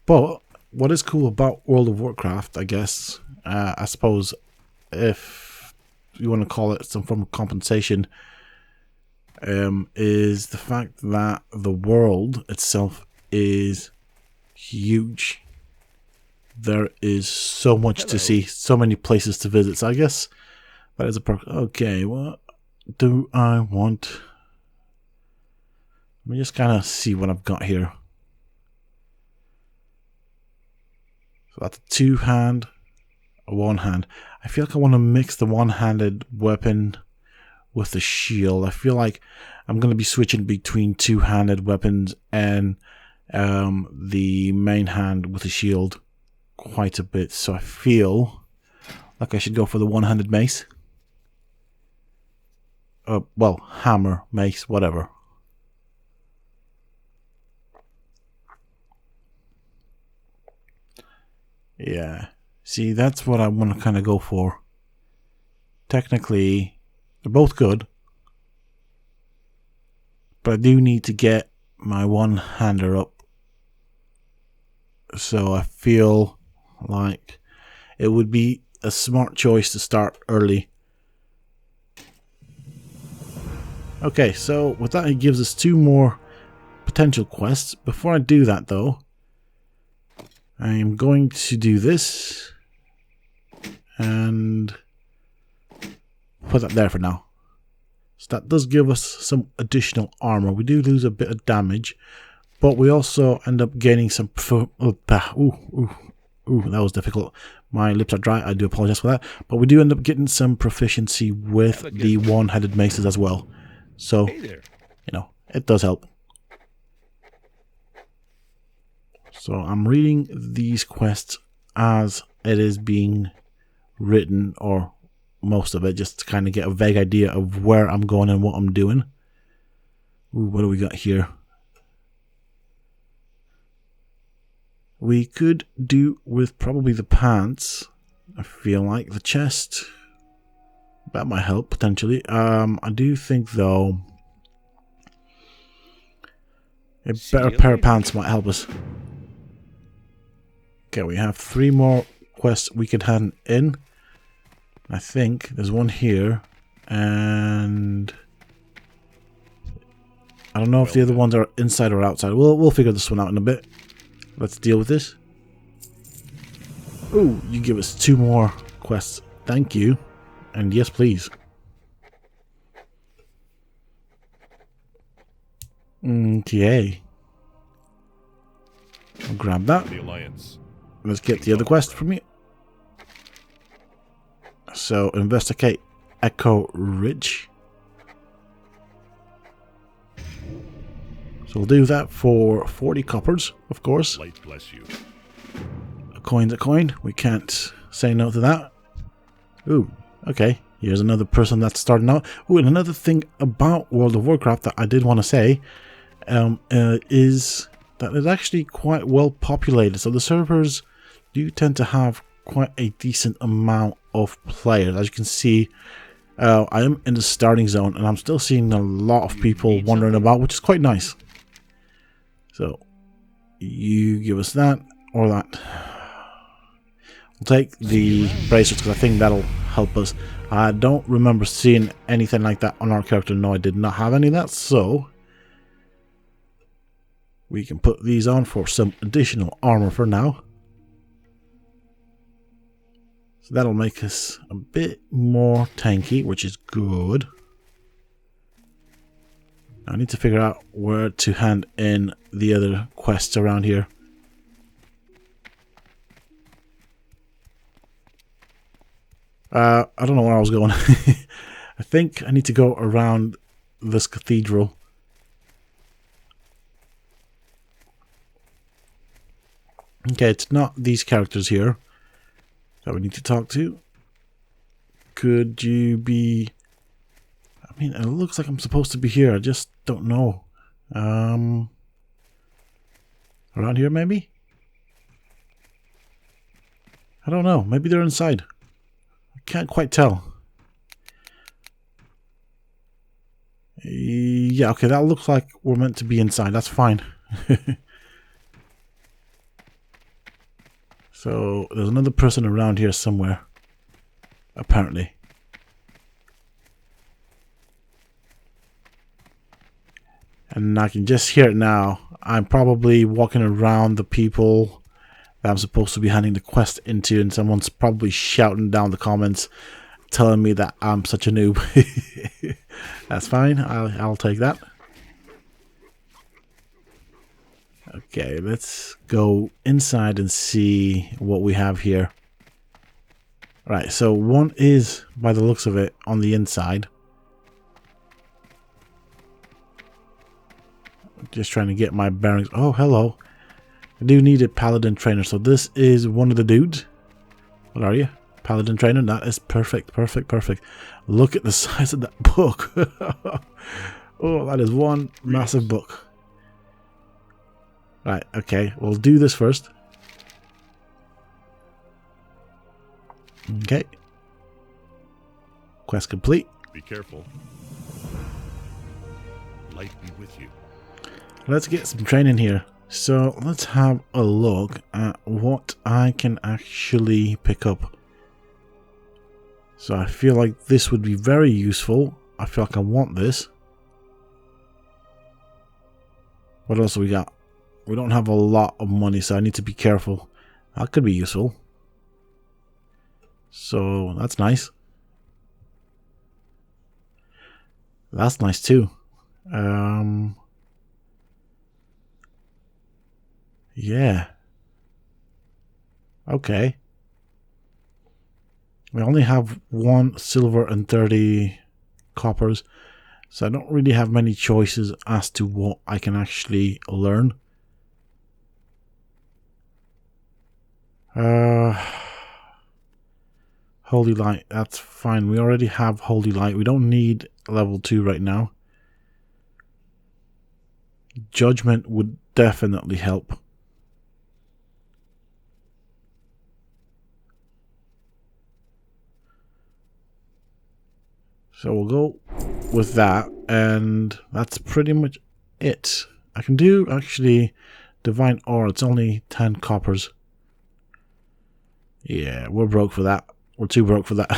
But what is cool about World of Warcraft, I guess, I suppose, if you want to call it some form of compensation, is the fact that the world itself is huge. There is so much to see, so many places to visit. So I guess that is a perk. Okay, what do I want? Let me just kind of see what I've got here. So that's a 2-hand, a 1-hand. I feel like I want to mix the one-handed weapon with the shield. I feel like I'm going to be switching between 2-handed weapons and the main hand with the shield quite a bit. So I feel like I should go for the one-handed mace. Well, hammer, mace, whatever. Yeah. See, that's what I want to kind of go for. Technically, they're both good. But I do need to get my one-hander up. So I feel like it would be a smart choice to start early. Okay, so with that, it gives us 2 more potential quests. Before I do that, though, I am going to do this. And put that there for now. So that does give us some additional armor. We do lose a bit of damage, but we also end up gaining some... Ooh, that was difficult. My lips are dry. I do apologize for that. But we do end up getting some proficiency with the one-headed maces as well. So, you know, it does help. So I'm reading these quests as it is being written, or most of it, just to kind of get a vague idea of where I'm going and what I'm doing. Ooh, what do we got here? We could do with probably the pants. I feel like the chest, that might help potentially. I do think though a better pair of pants might help us. Okay, we have 3 more quests we could hand in. I think there's one here, and I don't know if the other ones are inside or outside. We'll figure this one out in a bit. Let's deal with this. Ooh, you give us 2 more quests. Thank you. And yes, please. Okay. I'll grab that. The Alliance. Let's get the other quest from you. So, investigate Echo Ridge. So we'll do that for 40 coppers, of course. Light bless you. A coin's a coin. We can't say no to that. Ooh, okay. Here's another person that's starting out. Ooh, and another thing about World of Warcraft that I did want to say is that it's actually quite well populated. So the servers do tend to have quite a decent amount of players. As you can see, I am in the starting zone and I'm still seeing a lot of people wandering about, which is quite nice. So you give us that or that. We'll take the bracelets because I think that'll help us. I don't remember seeing anything like that on our character. No, I did not have any of that. So we can put these on for some additional armor for now. So that'll make us a bit more tanky, which is good. I need to figure out where to hand in the other quests around here. I don't know where I was going. I think I need to go around this cathedral. Okay, it's not these characters here that we need to talk to. Could you be... I mean, it looks like I'm supposed to be here. I just don't know. Around here, maybe? I don't know. Maybe they're inside. I can't quite tell. Yeah, okay, that looks like we're meant to be inside. That's fine. So, there's another person around here somewhere. Apparently. And I can just hear it now. I'm probably walking around the people that I'm supposed to be handing the quest into, and someone's probably shouting down the comments telling me that I'm such a noob. That's fine. I'll take that. Okay, let's go inside and see what we have here. Right, so one is, by the looks of it, on the inside. Just trying to get my bearings. Oh, hello. I do need a paladin trainer. So this is one of the dudes. What are you? Paladin trainer? That is perfect, perfect, perfect. Look at the size of that book. Oh, that is one massive book. Right, okay. We'll do this first. Okay. Quest complete. Be careful. Light be with you. Let's get some training here. So let's have a look at what I can actually pick up. So I feel like this would be very useful. I feel like I want this. What else do we got? We don't have a lot of money, so I need to be careful. That could be useful. So that's nice. That's nice too. Yeah. Okay. We only have 1 silver and 30 coppers, so I don't really have many choices as to what I can actually learn. Holy Light, that's fine. We already have Holy Light. We don't need level 2 right now. Judgment would definitely help. So we'll go with that, and that's pretty much it. I can do actually Divine Ore. It's only 10 coppers. Yeah, we're broke for that. We're too broke for that.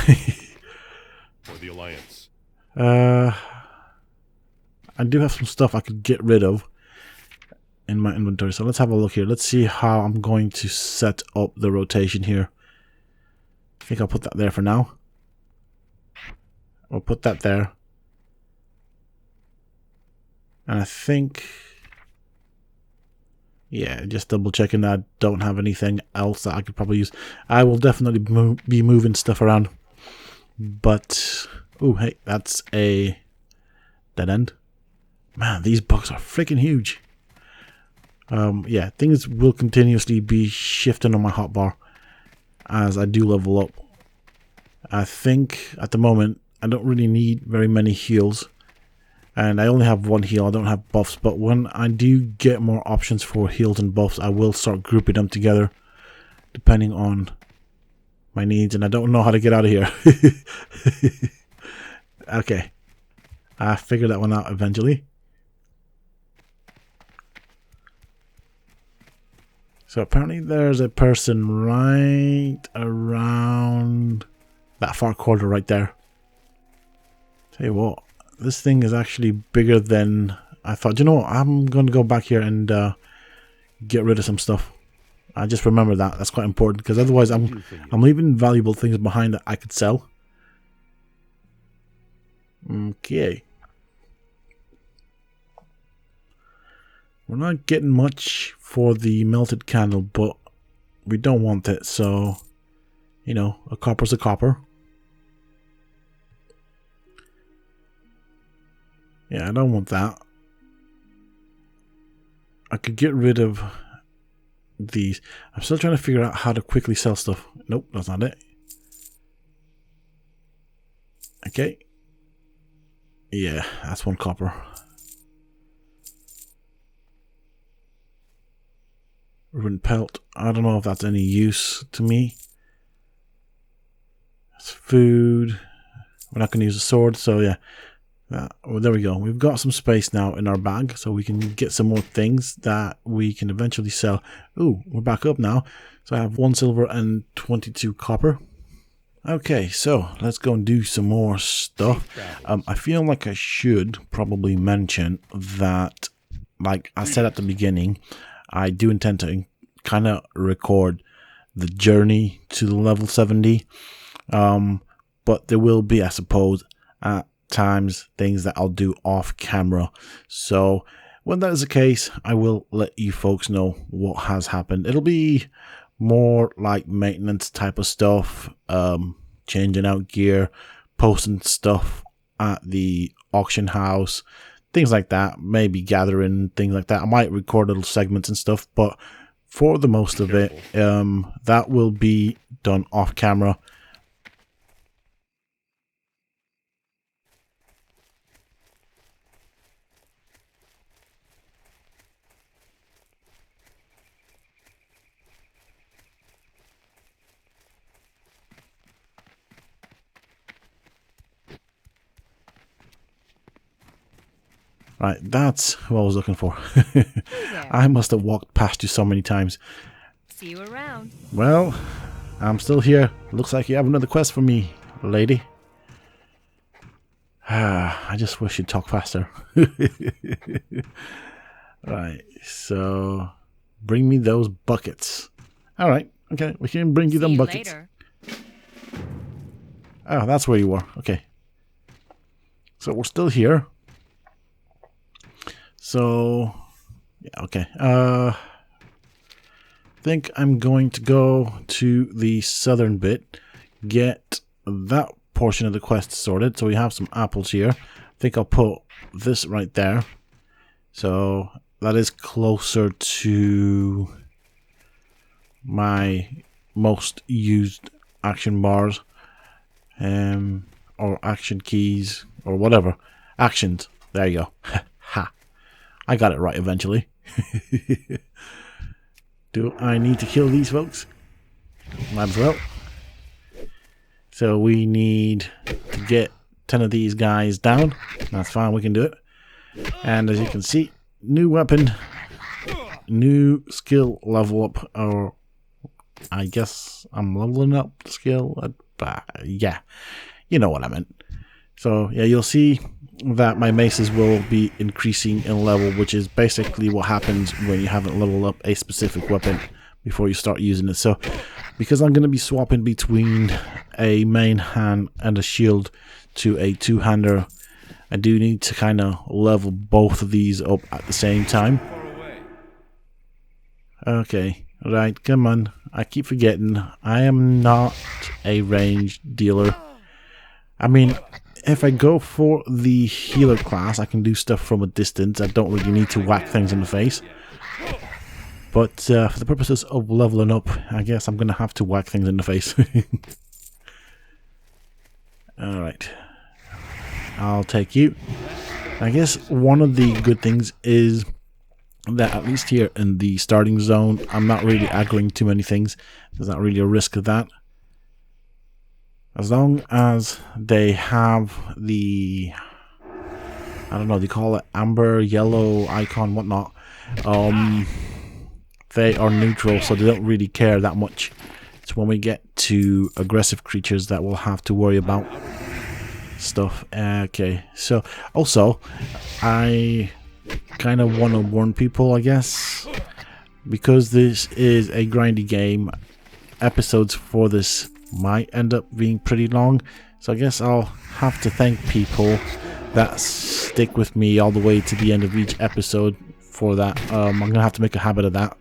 For the Alliance. I do have some stuff I could get rid of in my inventory. So let's have a look here. Let's see how I'm going to set up the rotation here. I think I'll put that there for now. We'll put that there. And I think... yeah, just double checking that I don't have anything else that I could probably use. I will definitely be moving stuff around. But... oh, hey, that's a dead end. Man, these bugs are freaking huge. Yeah, things will continuously be shifting on my hotbar as I do level up. I think at the moment I don't really need very many heals, and I only have 1 heal. I don't have buffs, but when I do get more options for heals and buffs, I will start grouping them together depending on my needs, and I don't know how to get out of here. Okay, I figured that one out eventually. So apparently there's a person right around that far corner right there. Tell you what, this thing is actually bigger than I thought. You know what? I'm going to go back here and get rid of some stuff. I just remember that. That's quite important, because otherwise I'm leaving valuable things behind that I could sell. Okay. We're not getting much for the melted candle, but we don't want it, so, you know, a copper's a copper. Yeah, I don't want that. I could get rid of these. I'm still trying to figure out how to quickly sell stuff. Nope, that's not it. Okay. Yeah, that's 1 copper. Ruined pelt. I don't know if that's any use to me. It's food. We're not going to use a sword, so yeah. Well, there we go. We've got some space now in our bag, so we can get some more things that we can eventually sell. Ooh, we're back up now. So I have 1 silver and 22 copper. Okay, so let's go and do some more stuff. I feel like I should probably mention that, like I said at the beginning, I do intend to kind of record the journey to the level 70. But there will be, I suppose, at times things that I'll do off camera. So when that is the case, I will let you folks know what has happened. It'll be more like maintenance type of stuff, changing out gear, posting stuff at the auction house, things like that, maybe gathering, things like that. I might record little segments and stuff, but for the most of it, that will be done off camera. Right, that's what I was looking for. I must have walked past you so many times. See you around. Well, I'm still here. Looks like you have another quest for me, lady. I just wish you'd talk faster. Right, so bring me those buckets. Alright, okay, we can bring you them buckets. Later. Oh, that's where you were. Okay. So we're still here. So yeah, okay. I think I'm going to go to the southern bit, get that portion of the quest sorted. So we have some apples here. I think I'll put this right there. So that is closer to my most used action bars, or action keys, or whatever. Actions. There you go. Ha. I got it right eventually. Do I need to kill these folks? Might as well. So we need to get 10 of these guys down. That's fine, we can do it. And as you can see, new weapon, new skill level up, or I guess I'm leveling up the skill. Yeah, you know what I meant. So yeah, you'll see that my maces will be increasing in level, which is basically what happens when you haven't leveled up a specific weapon before you start using it. So because I'm going to be swapping between a main hand and a shield to a two-hander, I do need to kind of level both of these up at the same time. Okay, right, come on. I keep forgetting, I am not a ranged dealer. I mean, if I go for the healer class, I can do stuff from a distance. I don't really need to whack things in the face. But for the purposes of leveling up, I guess I'm going to have to whack things in the face. Alright. I'll take you. I guess one of the good things is that at least here in the starting zone, I'm not really aggroing too many things. There's not really a risk of that. As long as they have the, I don't know, they call it amber, yellow icon, whatnot. They are neutral, so they don't really care that much. It's when we get to aggressive creatures that we'll have to worry about stuff. Okay, so also, I kind of want to warn people, I guess, because this is a grindy game, episodes for this might end up being pretty long, so I guess I'll have to thank people that stick with me all the way to the end of each episode for that. I'm gonna have to make a habit of that.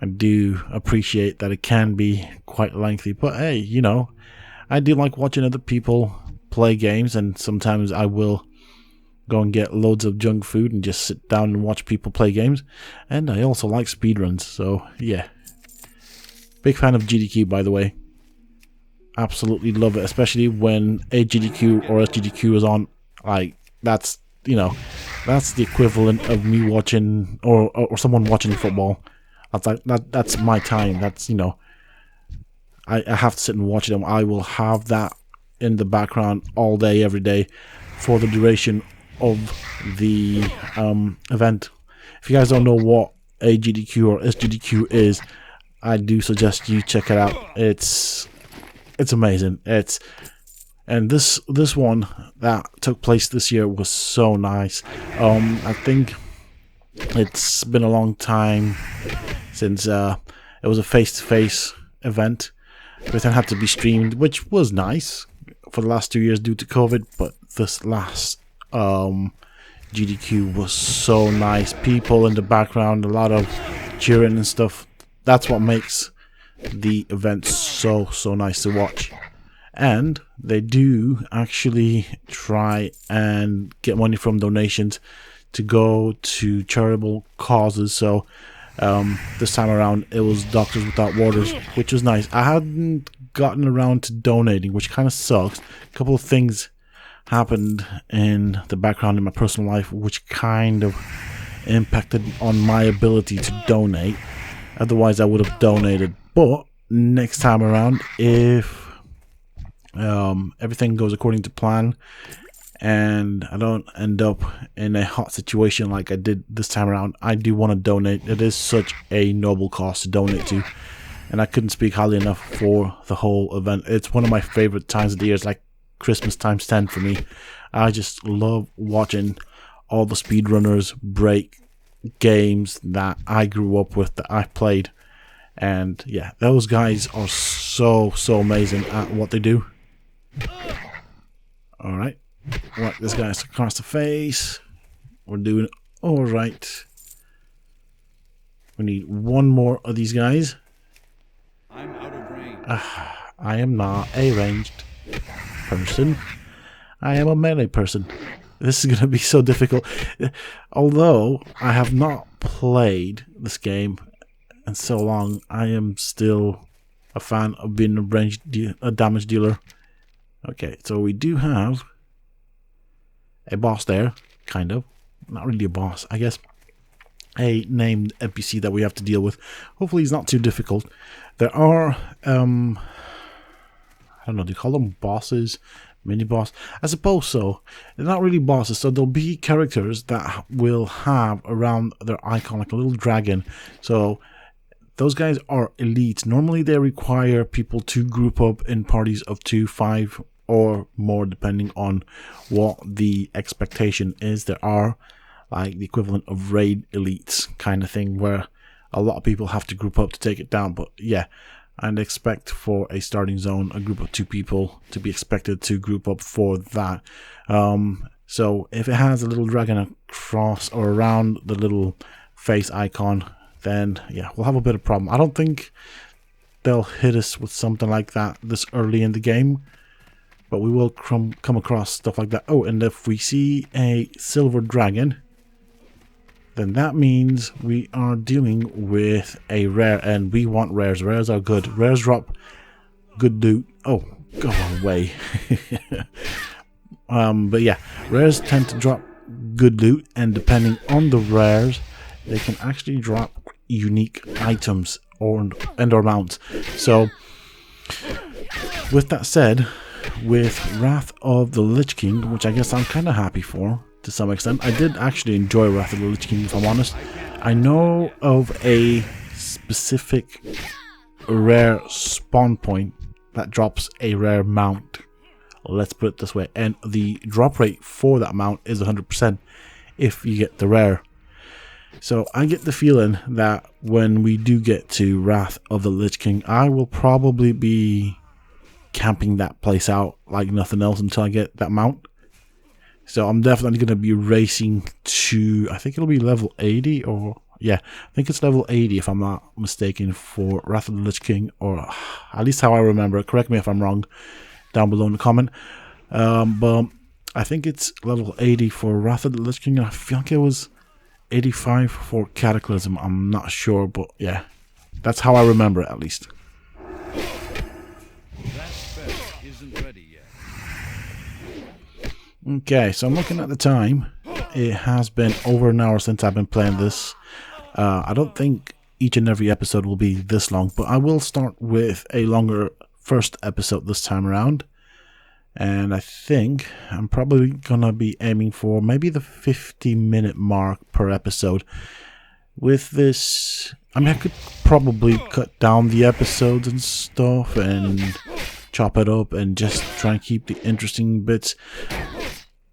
I do appreciate that it can be quite lengthy, but hey, you know, I do like watching other people play games, and sometimes I will go and get loads of junk food and just sit down and watch people play games. And I also like speedruns, so yeah. Big fan of GDQ, by the way. Absolutely love it, especially when a GDQ or SGDQ is on. Like, that's, you know, that's the equivalent of me watching, or someone watching football. That's like, that's my time. That's, you know, I have to sit and watch them. I will have that in the background all day, every day, for the duration of the event. If you guys don't know what a GDQ or SGDQ is, I do suggest you check it out. It's amazing. And this one that took place this year was so nice. I think it's been a long time since it was a face-to-face event. Everything had to be streamed, which was nice for the last 2 years due to COVID, but this last GDQ was so nice. People in the background, a lot of cheering and stuff. That's what makes the event so nice to watch. And they do actually try and get money from donations to go to charitable causes. So this time around it was Doctors Without Borders, which was nice. I hadn't gotten around to donating, which kind of sucks. A couple of things happened in the background in my personal life which kind of impacted on my ability to donate. Otherwise I would have donated. But next time around, if everything goes according to plan and I don't end up in a hot situation like I did this time around, I do want to donate. It is such a noble cause to donate to, and I couldn't speak highly enough for the whole event. It's one of my favorite times of the year. It's like Christmas times 10 for me. I just love watching all the speedrunners break games that I grew up with, that I played. And yeah, those guys are so amazing at what they do. Alright, Whack this guy across the face. We're doing alright. We need one more of these guys. I'm out of range. I am not a ranged person. I am a melee person. This is going to be so difficult. Although I have not played this game in so long, I am still a fan of being a damage dealer. Okay, so we do have a boss there, kind of. Not really a boss, I guess. A named NPC that we have to deal with. Hopefully he's not too difficult. There are, I don't know, do you call them bosses? Mini-boss? I suppose so. They're not really bosses, so there'll be characters that will have around their icon like a little dragon. So those guys are elites. Normally they require people to group up in parties of 2, 5 or more depending on what the expectation is. There are like the equivalent of raid elites kind of thing where a lot of people have to group up to take it down. But yeah, I'd expect for a starting zone a group of 2 people to be expected to group up for that. So if it has a little dragon across or around the little face icon, then yeah, we'll have a bit of problem. I don't think they'll hit us with something like that this early in the game, but we will come across stuff like that. Oh, and if we see a silver dragon, then that means we are dealing with a rare, and we want rares. Rares are good. Rares drop good loot. Oh, go away. But yeah, rares tend to drop good loot, and depending on the rares, they can actually drop unique items or mounts. So, with that said, with Wrath of the Lich King, which I guess I'm kind of happy for, to some extent. I did actually enjoy Wrath of the Lich King, if I'm honest. I know of a specific rare spawn point that drops a rare mount. Let's put it this way. And the drop rate for that mount is 100% if you get the rare. So I get the feeling that when we do get to Wrath of the Lich King, I will probably be camping that place out like nothing else until I get that mount. So I'm definitely going to be racing to, I think it'll be level 80 or, yeah, I think it's level 80 if I'm not mistaken for Wrath of the Lich King, or at least how I remember it. Correct me if I'm wrong down below in the comment. But I think it's level 80 for Wrath of the Lich King, and I feel like it was 85 for Cataclysm. I'm not sure, but yeah, that's how I remember it at least. That spell isn't ready yet. Okay, so I'm looking at the time. It has been over an hour since I've been playing this. I don't think each and every episode will be this long, but I will start with a longer first episode this time around. And I think I'm probably going to be aiming for maybe the 50-minute mark per episode. With this, I mean, I could probably cut down the episodes and stuff and chop it up and just try and keep the interesting bits.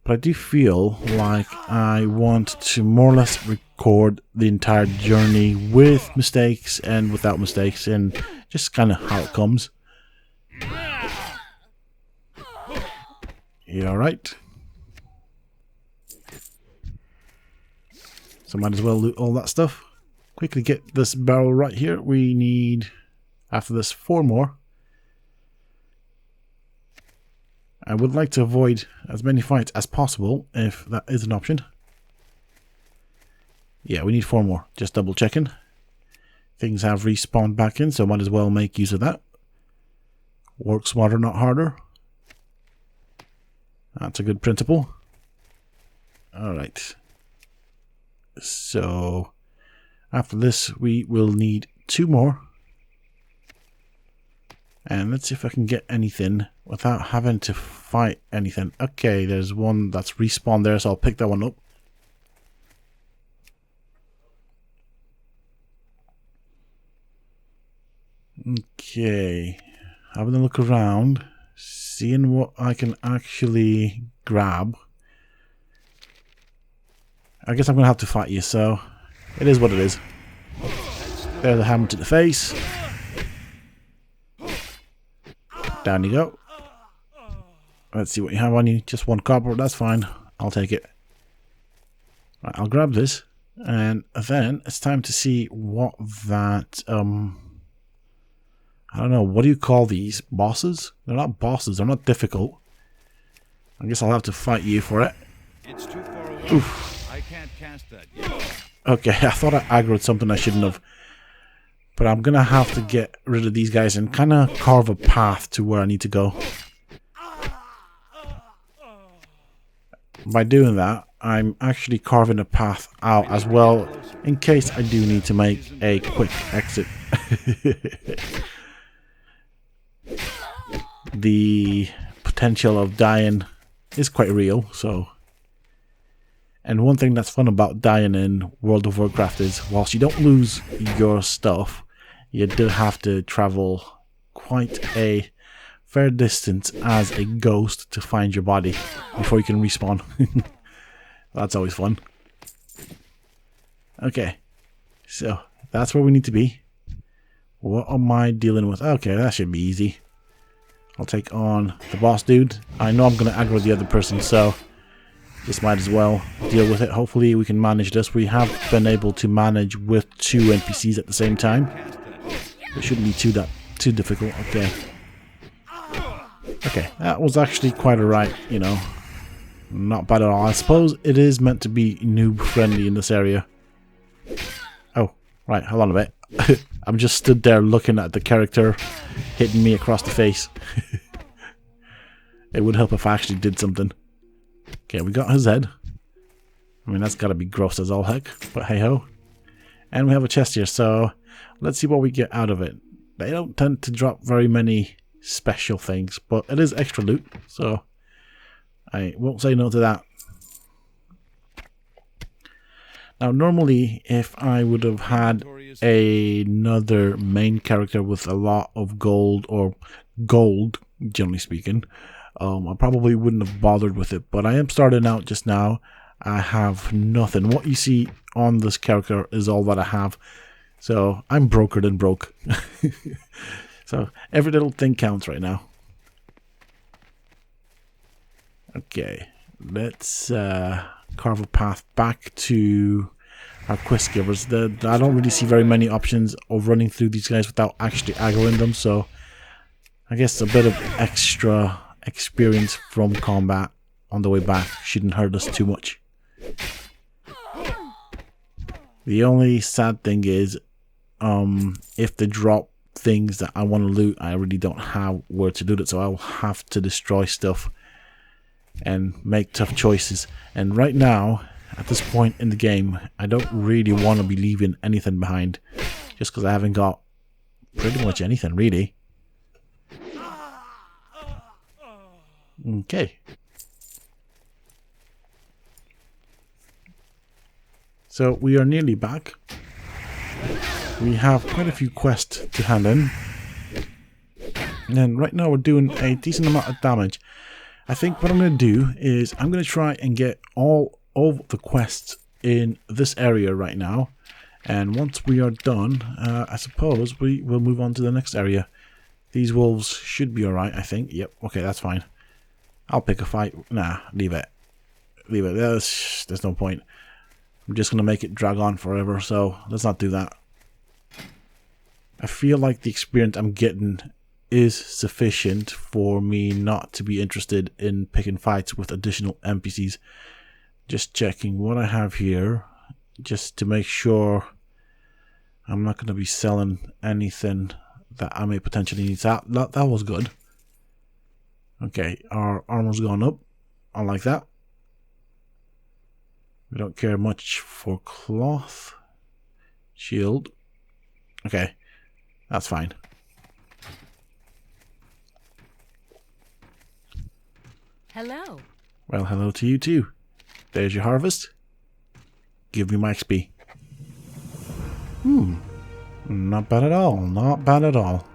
But I do feel like I want to more or less record the entire journey with mistakes and without mistakes, and just kind of how it comes. You alright? So might as well loot all that stuff. Quickly get this barrel right here. We need, after this, 4 more. I would like to avoid as many fights as possible, if that is an option. Yeah, we need 4 more. Just double checking. Things have respawned back in, so might as well make use of that. Work smarter, not harder. That's a good principle. Alright. So, after this, we will need 2 more. And let's see if I can get anything without having to fight anything. Okay, there's one that's respawned there, so I'll pick that one up. Okay, having a look around, seeing what I can actually grab. I guess I'm going to have to fight you, so it is what it is. There's a hammer to the face. Down you go. Let's see what you have on you. Just 1 copper. That's fine. I'll take it. Right, I'll grab this. And then it's time to see what that... I don't know. What do you call these? Bosses? They're not bosses. They're not difficult. I guess I'll have to fight you for it. It's too far away. Oof. I can't cast that yet. Okay, I thought I aggroed something I shouldn't have. But I'm going to have to get rid of these guys and kind of carve a path to where I need to go. By doing that, I'm actually carving a path out as well in case I do need to make a quick exit. The potential of dying is quite real, so... And one thing that's fun about dying in World of Warcraft is, whilst you don't lose your stuff, you do have to travel quite a fair distance as a ghost to find your body before you can respawn. That's always fun. Okay, so that's where we need to be. What am I dealing with? Okay, that should be easy. I'll take on the boss dude. I know I'm going to aggro the other person, so just might as well deal with it. Hopefully we can manage this. We have been able to manage with 2 NPCs at the same time. It shouldn't be too difficult. Okay. Okay, that was actually quite alright, you know. Not bad at all. I suppose it is meant to be noob friendly in this area. Oh, right, hold on a bit. I'm just stood there looking at the character hitting me across the face. It would help if I actually did something. Okay, we got his head. I mean, that's gotta be gross as all heck, but hey ho. And we have a chest here, so let's see what we get out of it. They don't tend to drop very many special things, but it is extra loot, so I won't say no to that. Now, normally, if I would have had another main character with a lot of gold, or gold, generally speaking, I probably wouldn't have bothered with it, but I am starting out just now. I have nothing. What you see on this character is all that I have, so I'm broker than broke. So every little thing counts right now. Okay, let's carve a path back to our quest givers. I don't really see very many options of running through these guys without actually aggroing them, so I guess a bit of extra experience from combat on the way back shouldn't hurt us too much. The only sad thing is, if they drop things that I want to loot, I really don't have where to loot it, so I'll have to destroy stuff and make tough choices. And right now, at this point in the game, I don't really want to be leaving anything behind, just because I haven't got pretty much anything really. Okay. So we are nearly back. We have quite a few quests to hand in. And right now we're doing a decent amount of damage. I think what I'm going to do is I'm going to try and get all of the quests in this area right now. And once we are done, I suppose we will move on to the next area. These wolves should be alright, I think. Yep, okay, that's fine. I'll pick a fight. Nah, leave it. Leave it. There's no point. I'm just going to make it drag on forever, so let's not do that. I feel like the experience I'm getting is sufficient for me not to be interested in picking fights with additional NPCs. Just checking what I have here, just to make sure I'm not going to be selling anything that I may potentially need. That was good. Okay, our armor's gone up. I like that. We don't care much for cloth. Shield. Okay, that's fine. Hello. Well, hello to you too. There's your harvest. Give me my XP. Not bad at all. Not bad at all.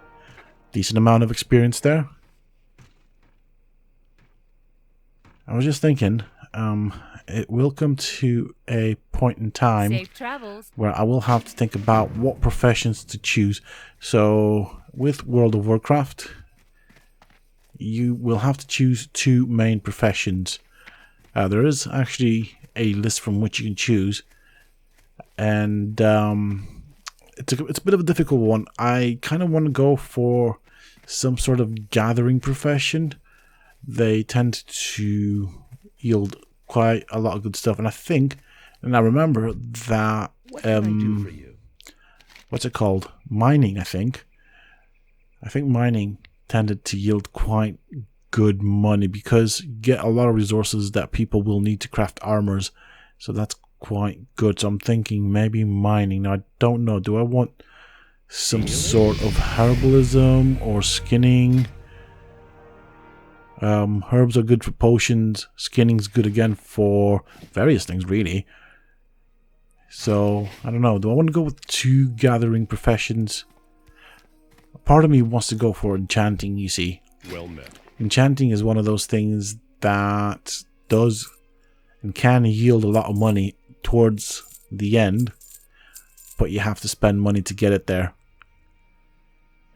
Decent amount of experience there. I was just thinking, it will come to a point in time Safe travels. where I will have to think about what professions to choose. So with World of Warcraft, you will have to choose 2 main professions. There is actually a list from which you can choose, and it's a bit of a difficult one. I kind of want to go for some sort of gathering profession. They tend to yield quite a lot of good stuff, and I think, and I remember that What can I do for you? what's it called? Mining, I think mining tended to yield quite good money because you get a lot of resources that people will need to craft armors, so that's quite good. So I'm thinking maybe mining. Now I don't know, do I want some sort of herbalism or skinning? Herbs are good for potions, skinning's good again for various things really. So I don't know, do I want to go with 2 gathering professions? Part of me wants to go for enchanting, you see. Well met. Enchanting is one of those things that does and can yield a lot of money towards the end, but you have to spend money to get it there.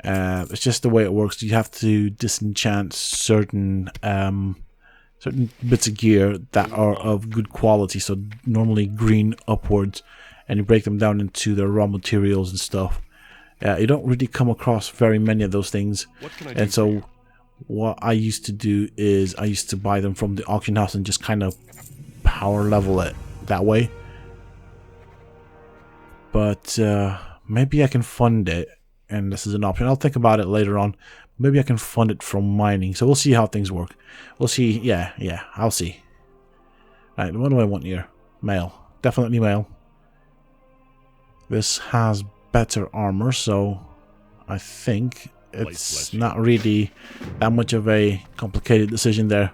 It's just the way it works. You have to disenchant certain bits of gear that are of good quality, so normally green upwards, and you break them down into their raw materials and stuff. You don't really come across very many of those things, What can I do and for so you? what I used to do is I used to buy them from the auction house and just kind of power level it that way. But maybe I can fund it, and this is an option. I'll think about it later on. Maybe I can fund it from mining, so we'll see how things work. We'll see. Yeah, I'll see. Right, what do I want here? Male. Definitely male. This has better armor, so I think it's flesh. not really that much of a complicated decision there.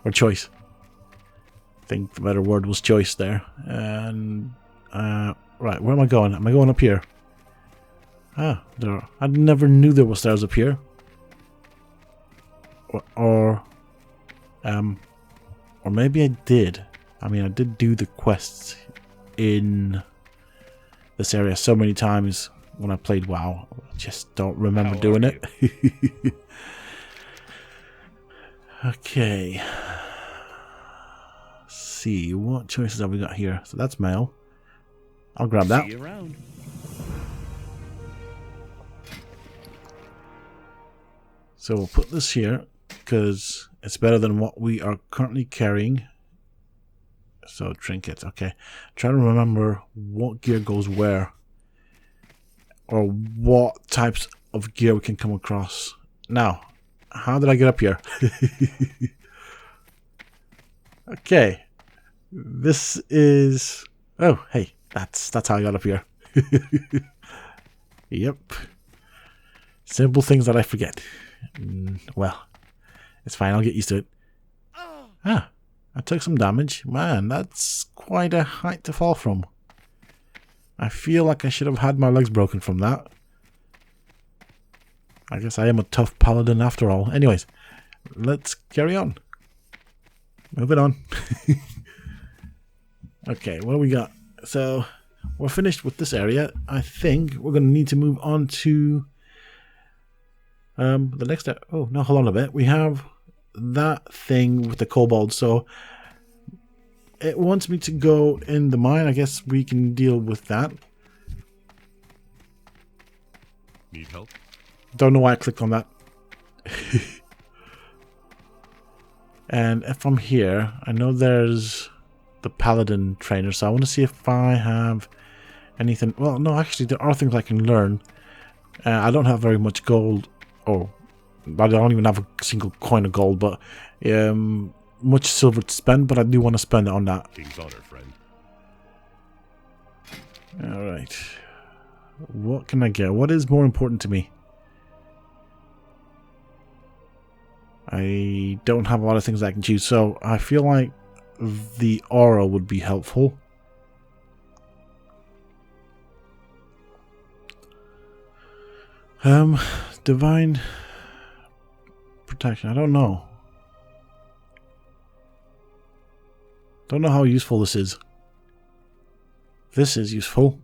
Or choice. I think the better word was choice there. And right, where am I going? Am I going up here? Ah, there. I never knew there were stairs up here. Or maybe I did. I mean, I did do the quests in this area so many times when I played WoW. I just don't remember How doing are it. Okay. Let's see, what choices have we got here? So that's male. I'll grab that. See you around. So we'll put this here because it's better than what we are currently carrying. So trinkets, okay. Try to remember what gear goes where, or what types of gear we can come across. Now, how did I get up here? Okay, this is. Oh, hey, that's how I got up here. Yep. Simple things that I forget. Well, it's fine. I'll get used to it. Ah, I took some damage. Man, that's quite a height to fall from. I feel like I should have had my legs broken from that. I guess I am a tough paladin after all. Anyways, let's carry on. Moving on. Okay, what do we got? So, we're finished with this area. I think we're going to need to move on to the next step. Oh, no, hold on a bit. We have that thing with the kobold, so it wants me to go in the mine. I guess we can deal with that. Need help? Don't know why I clicked on that. And if I'm here, I know there's the paladin trainer, so I want to see if I have anything. Well, no, actually, there are things I can learn. I don't have very much gold. Oh, I don't even have a single coin of gold, but much silver to spend, but I do want to spend it on that. King's honor, friend. Alright. What can I get? What is more important to me? I don't have a lot of things I can choose, so I feel like the aura would be helpful. Divine protection. I don't know. Don't know how useful this is. This is useful,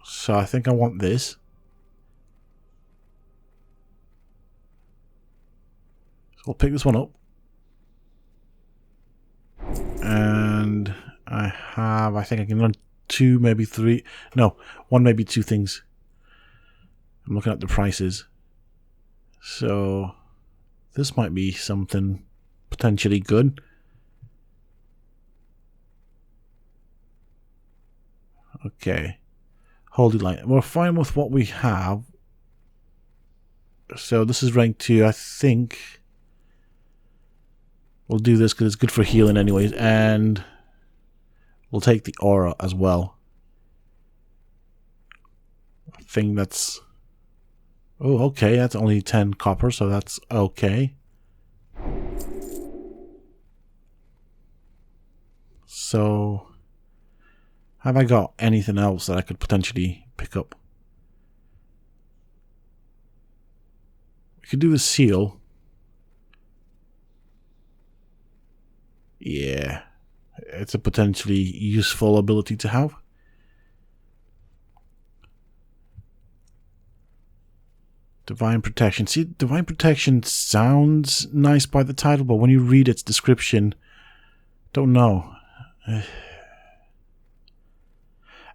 so I think I want this. So we'll pick this one up. And I think I can run 2, maybe 3. No, 1, maybe 2 things. I'm looking at the prices. So this might be something potentially good. Okay. Holy Light. We're fine with what we have. So this is rank 2. I think we'll do this because it's good for healing anyways. And we'll take the aura as well. I think that's... Oh, okay. That's only 10 copper, so that's okay. So... have I got anything else that I could potentially pick up? We could do a seal. Yeah. It's a potentially useful ability to have. Divine Protection. See, Divine Protection sounds nice by the title, but when you read its description, don't know. I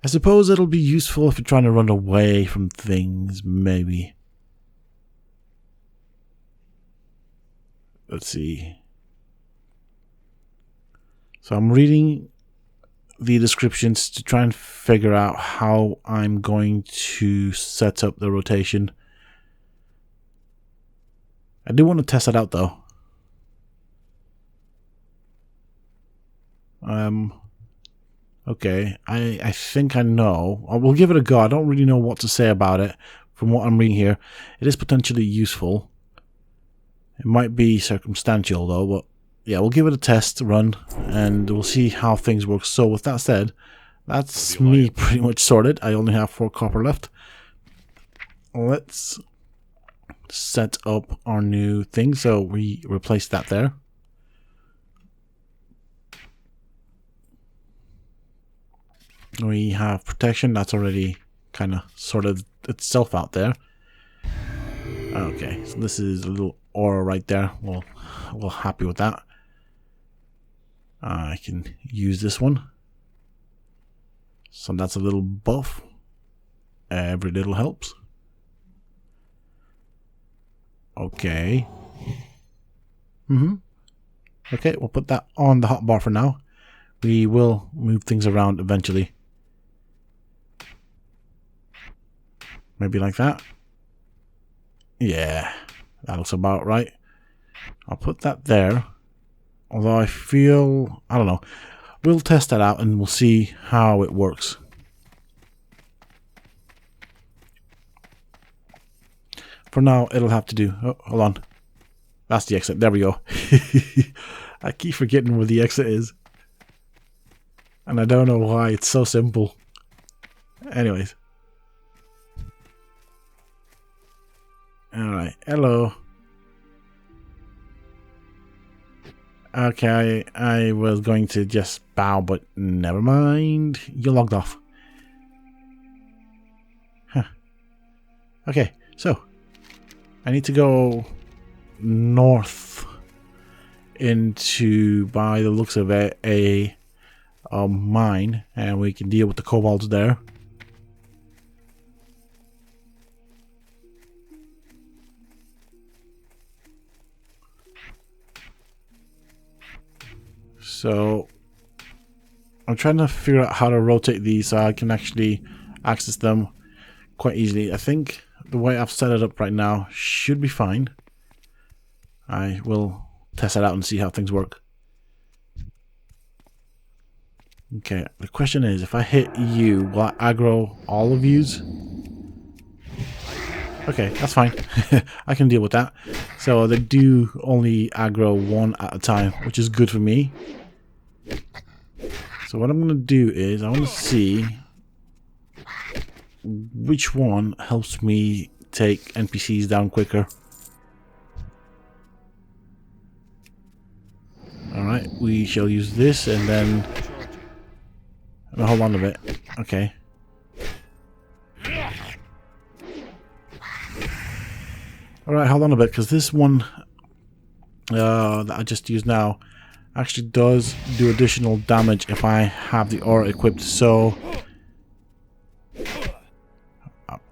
suppose it'll be useful if you're trying to run away from things, maybe. Let's see. So I'm reading the descriptions to try and figure out how I'm going to set up the rotation. I do want to test it out though. Okay, I think I know. I will give it a go. I don't really know what to say about it from what I'm reading here. It is potentially useful. It might be circumstantial though, but yeah, we'll give it a test run and we'll see how things work. So with that said, that's me pretty much sorted. I only have 4 copper left. Let's set up our new thing. So we replace that there. We have protection. That's already kind of sorted itself out there. Okay, so this is a little aura right there. We're happy with that. I can use this one. So that's a little buff. Every little helps. Okay. Okay, we'll put that on the hotbar for now. We will move things around eventually. Maybe like that. Yeah, that looks about right. I'll put that there. Although I feel... I don't know. We'll test that out and we'll see how it works. For now, it'll have to do... Oh, hold on. That's the exit. There we go. I keep forgetting where the exit is. And I don't know why. It's so simple. Anyways. Alright. Hello. Okay, I was going to just bow, but never mind. You logged off. Huh. Okay, so I need to go north into, by the looks of it, a mine, and we can deal with the kobolds there. So I'm trying to figure out how to rotate these so I can actually access them quite easily. I think the way I've set it up right now should be fine. I will test it out and see how things work. Okay, the question is, if I hit you, will I aggro all of yous? Okay, that's fine. I can deal with that. So they do only aggro one at a time, which is good for me. So what I'm going to do is, I want to see which one helps me take NPCs down quicker. Alright, we shall use this and then... No, hold on a bit. Okay. Alright, hold on a bit, because this one that I just used now actually does do additional damage if I have the aura equipped. So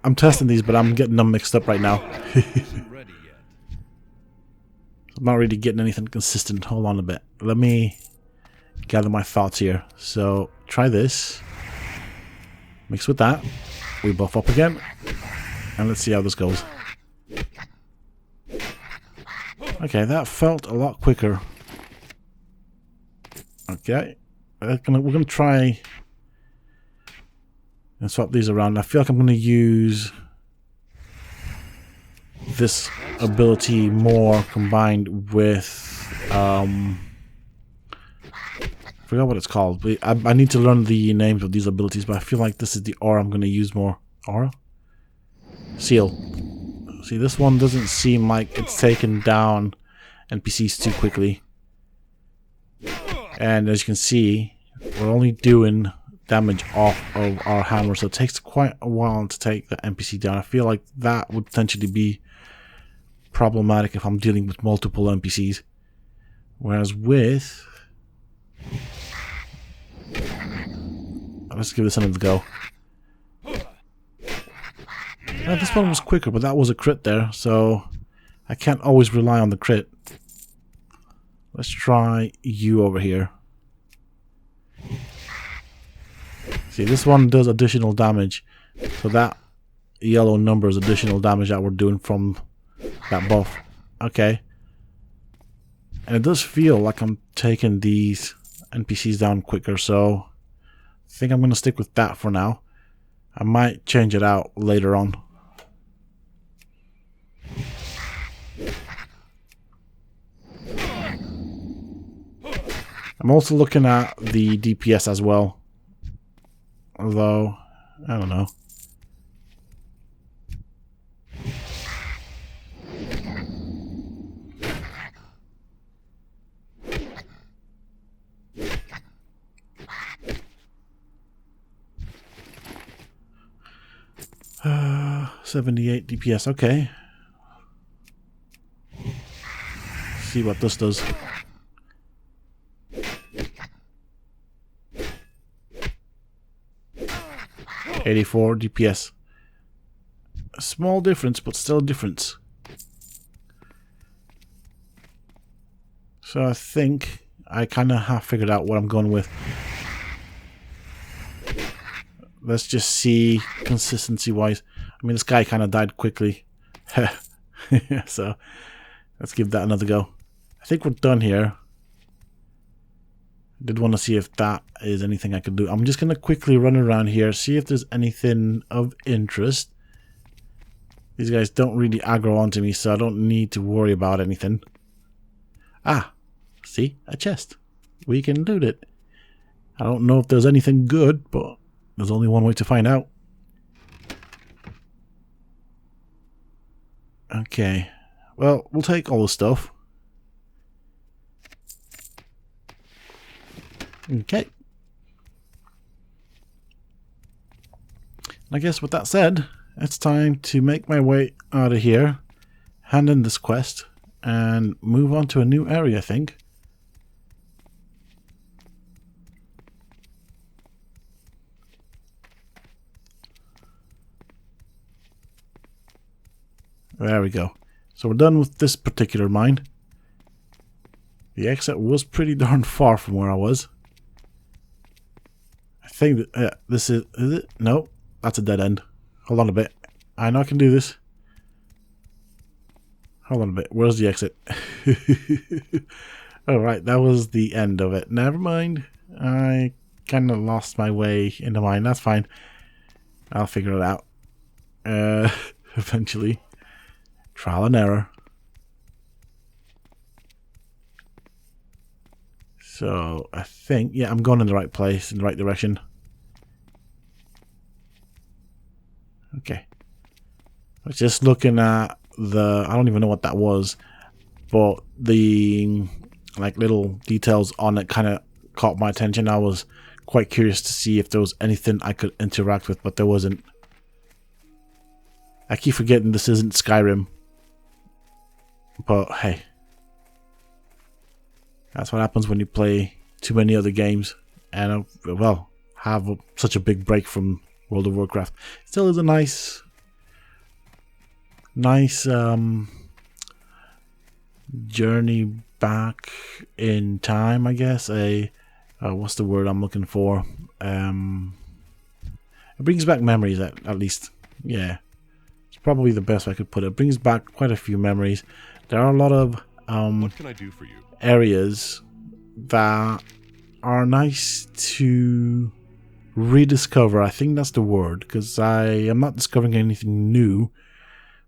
I'm testing these, but I'm getting them mixed up right now. Isn't ready yet. I'm not really getting anything consistent. Hold on a bit. Let me gather my thoughts here. So try this. Mix with that. We buff up again. And let's see how this goes. Okay, that felt a lot quicker. Okay. We're gonna try and swap these around. I feel like I'm gonna use this ability more combined with I forgot what it's called. I need to learn the names of these abilities, but I feel like this is the aura I'm going to use more. Aura? Seal. See, this one doesn't seem like it's taken down NPCs too quickly. And as you can see, we're only doing damage off of our hammer, so it takes quite a while to take the NPC down. I feel like that would potentially be problematic if I'm dealing with multiple NPCs. Whereas with... let's give this another go. Now, this one was quicker, but that was a crit there, so I can't always rely on the crit. Let's try you over here. See, this one does additional damage, so that yellow number is additional damage that we're doing from that buff. Okay. And it does feel like I'm taking these NPCs down quicker, so I think I'm going to stick with that for now. I might change it out later on. I'm also looking at the DPS as well. Although, I don't know. Uh, 78 DPS, okay. See what this does. $84 DPS. A small difference, but still a difference. So I think I kind of have figured out what I'm going with. Let's just see consistency wise. I mean, this guy kind of died quickly. So let's give that another go. I think we're done here. I did want to see if that is anything I could do. I'm just going to quickly run around here, see if there's anything of interest. These guys don't really aggro onto me, so I don't need to worry about anything. Ah, see? A chest. We can loot it. I don't know if there's anything good, but there's only one way to find out. Okay. Well, we'll take all the stuff. Okay. I guess with that said, it's time to make my way out of here, hand in this quest, and move on to a new area, I think. There we go. So we're done with this particular mine. The exit was pretty darn far from where I was. I think that this is it? No, that's a dead end. Hold on a bit. I know I can do this. Hold on a bit. Where's the exit? Alright, that was the end of it. Never mind. I kind of lost my way in the mine. That's fine. I'll figure it out. Eventually. Trial and error. So, I think, yeah, I'm going in the right place, in the right direction. Okay. I was just looking at the, I don't even know what that was, but the, like, little details on it kind of caught my attention. I was quite curious to see if there was anything I could interact with, but there wasn't. I keep forgetting this isn't Skyrim. But, hey. That's what happens when you play too many other games and, well, have such a big break from World of Warcraft. Still is a nice journey back in time, I guess. What's the word I'm looking for? It brings back memories, at least. Yeah, it's probably the best I could put it. It brings back quite a few memories. There are a lot of What can I do for you? areas that are nice to rediscover. I think that's the word, because I am not discovering anything new,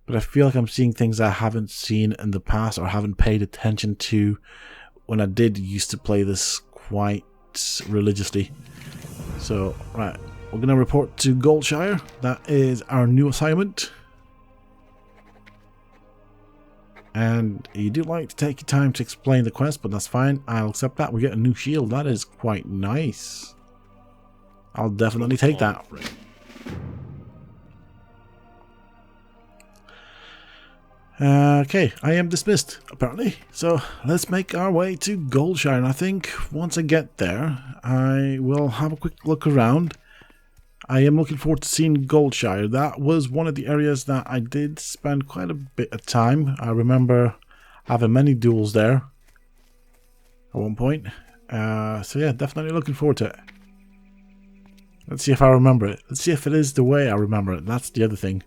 but I feel like I'm seeing things I haven't seen in the past or haven't paid attention to when I did used to play this quite religiously. So, right, we're going to report to Goldshire. That is our new assignment. And you do like to take your time to explain the quest, but that's fine. I'll accept that. We get a new shield. That is quite nice. I'll definitely take that. Okay, I am dismissed, apparently. So let's make our way to Goldshire. And I think once I get there, I will have a quick look around. I am looking forward to seeing Goldshire. That was one of the areas that I did spend quite a bit of time. I remember having many duels there at one point. So yeah, definitely looking forward to it. Let's see if I remember it. Let's see if it is the way I remember it. That's the other thing.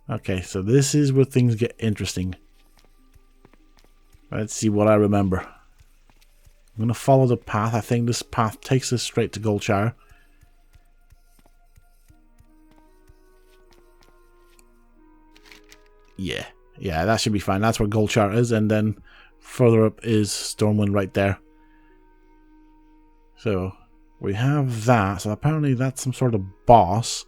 Okay, so this is where things get interesting. Let's see what I remember. I'm going to follow the path. I think this path takes us straight to Goldshire. Yeah, that should be fine. That's where Goldshire is, and then further up is Stormwind right there. So we have that. So apparently that's some sort of boss,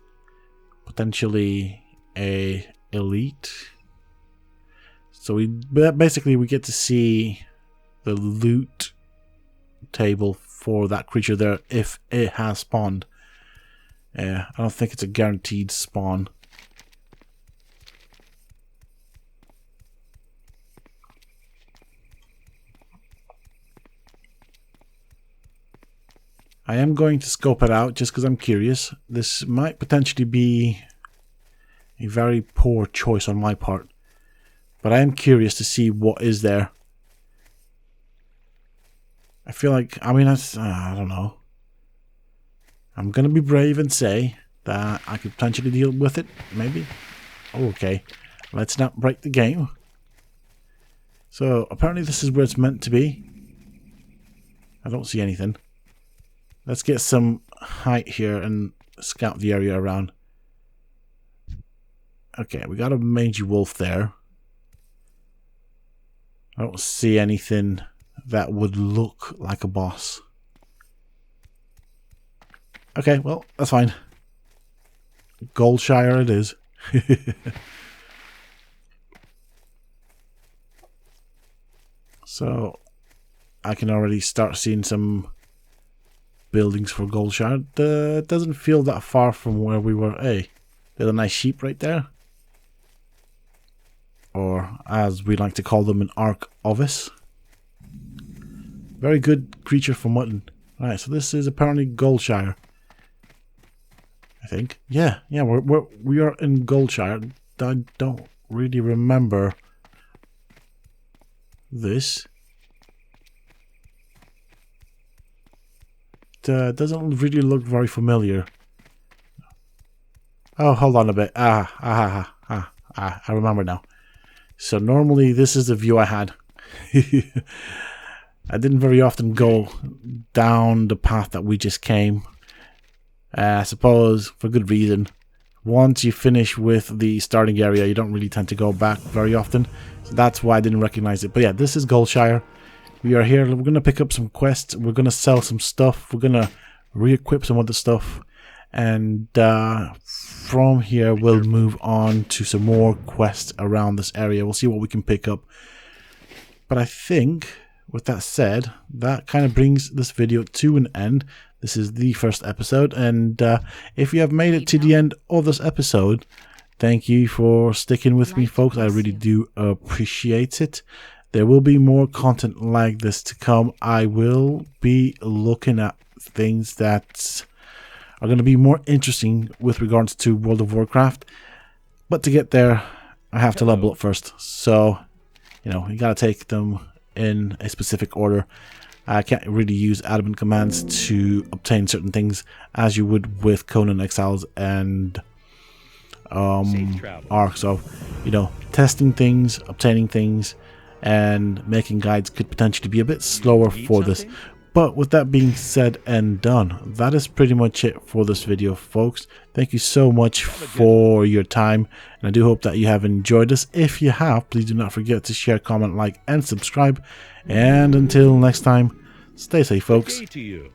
potentially a elite. So we basically get to see the loot table for that creature there if it has spawned. I don't think it's a guaranteed spawn. I am going to scope it out just because I'm curious. This might potentially be a very poor choice on my part, but I am curious to see what is there. I feel like, I mean, I don't know. I'm going to be brave and say that I could potentially deal with it, maybe. Oh, okay, let's not break the game. So, apparently this is where it's meant to be. I don't see anything. Let's get some height here and scout the area around. Okay, we got a mangy wolf there. I don't see anything that would look like a boss. Okay, well, that's fine. Goldshire it is. So, I can already start seeing some buildings for Goldshire. It doesn't feel that far from where we were. Hey, there's a nice sheep right there. Or, as we like to call them, an Ark Ovis. Very good creature for mutton. Right, so this is apparently Goldshire. I think. Yeah, we are in Goldshire. I don't really remember this. It doesn't really look very familiar. Oh, hold on a bit. I remember now. So normally this is the view I had. I didn't very often go down the path that we just came. I suppose for good reason. Once you finish with the starting area, you don't really tend to go back very often. So that's why I didn't recognize it. But yeah, this is Goldshire. We are here. We're going to pick up some quests. We're going to sell some stuff. We're going to re-equip some other stuff. And from here, we'll move on to some more quests around this area. We'll see what we can pick up. But I think, with that said, that kind of brings this video to an end. This is the first episode. And if you have made it to the end of this episode, thank you for sticking with me, folks. I really do appreciate it. There will be more content like this to come. I will be looking at things that are going to be more interesting with regards to World of Warcraft. But to get there, I have to level up first. So, you know, you got to take them in a specific order. I can't really use admin commands to obtain certain things as you would with Conan Exiles and Ark. So, you know, testing things, obtaining things, and making guides could potentially be a bit slower for this. But with that being said and done, that is pretty much it for this video, folks. Thank you so much for your time, and I do hope that you have enjoyed this. If you have, please do not forget to share, comment, like, and subscribe. And until next time, stay safe, folks. To you.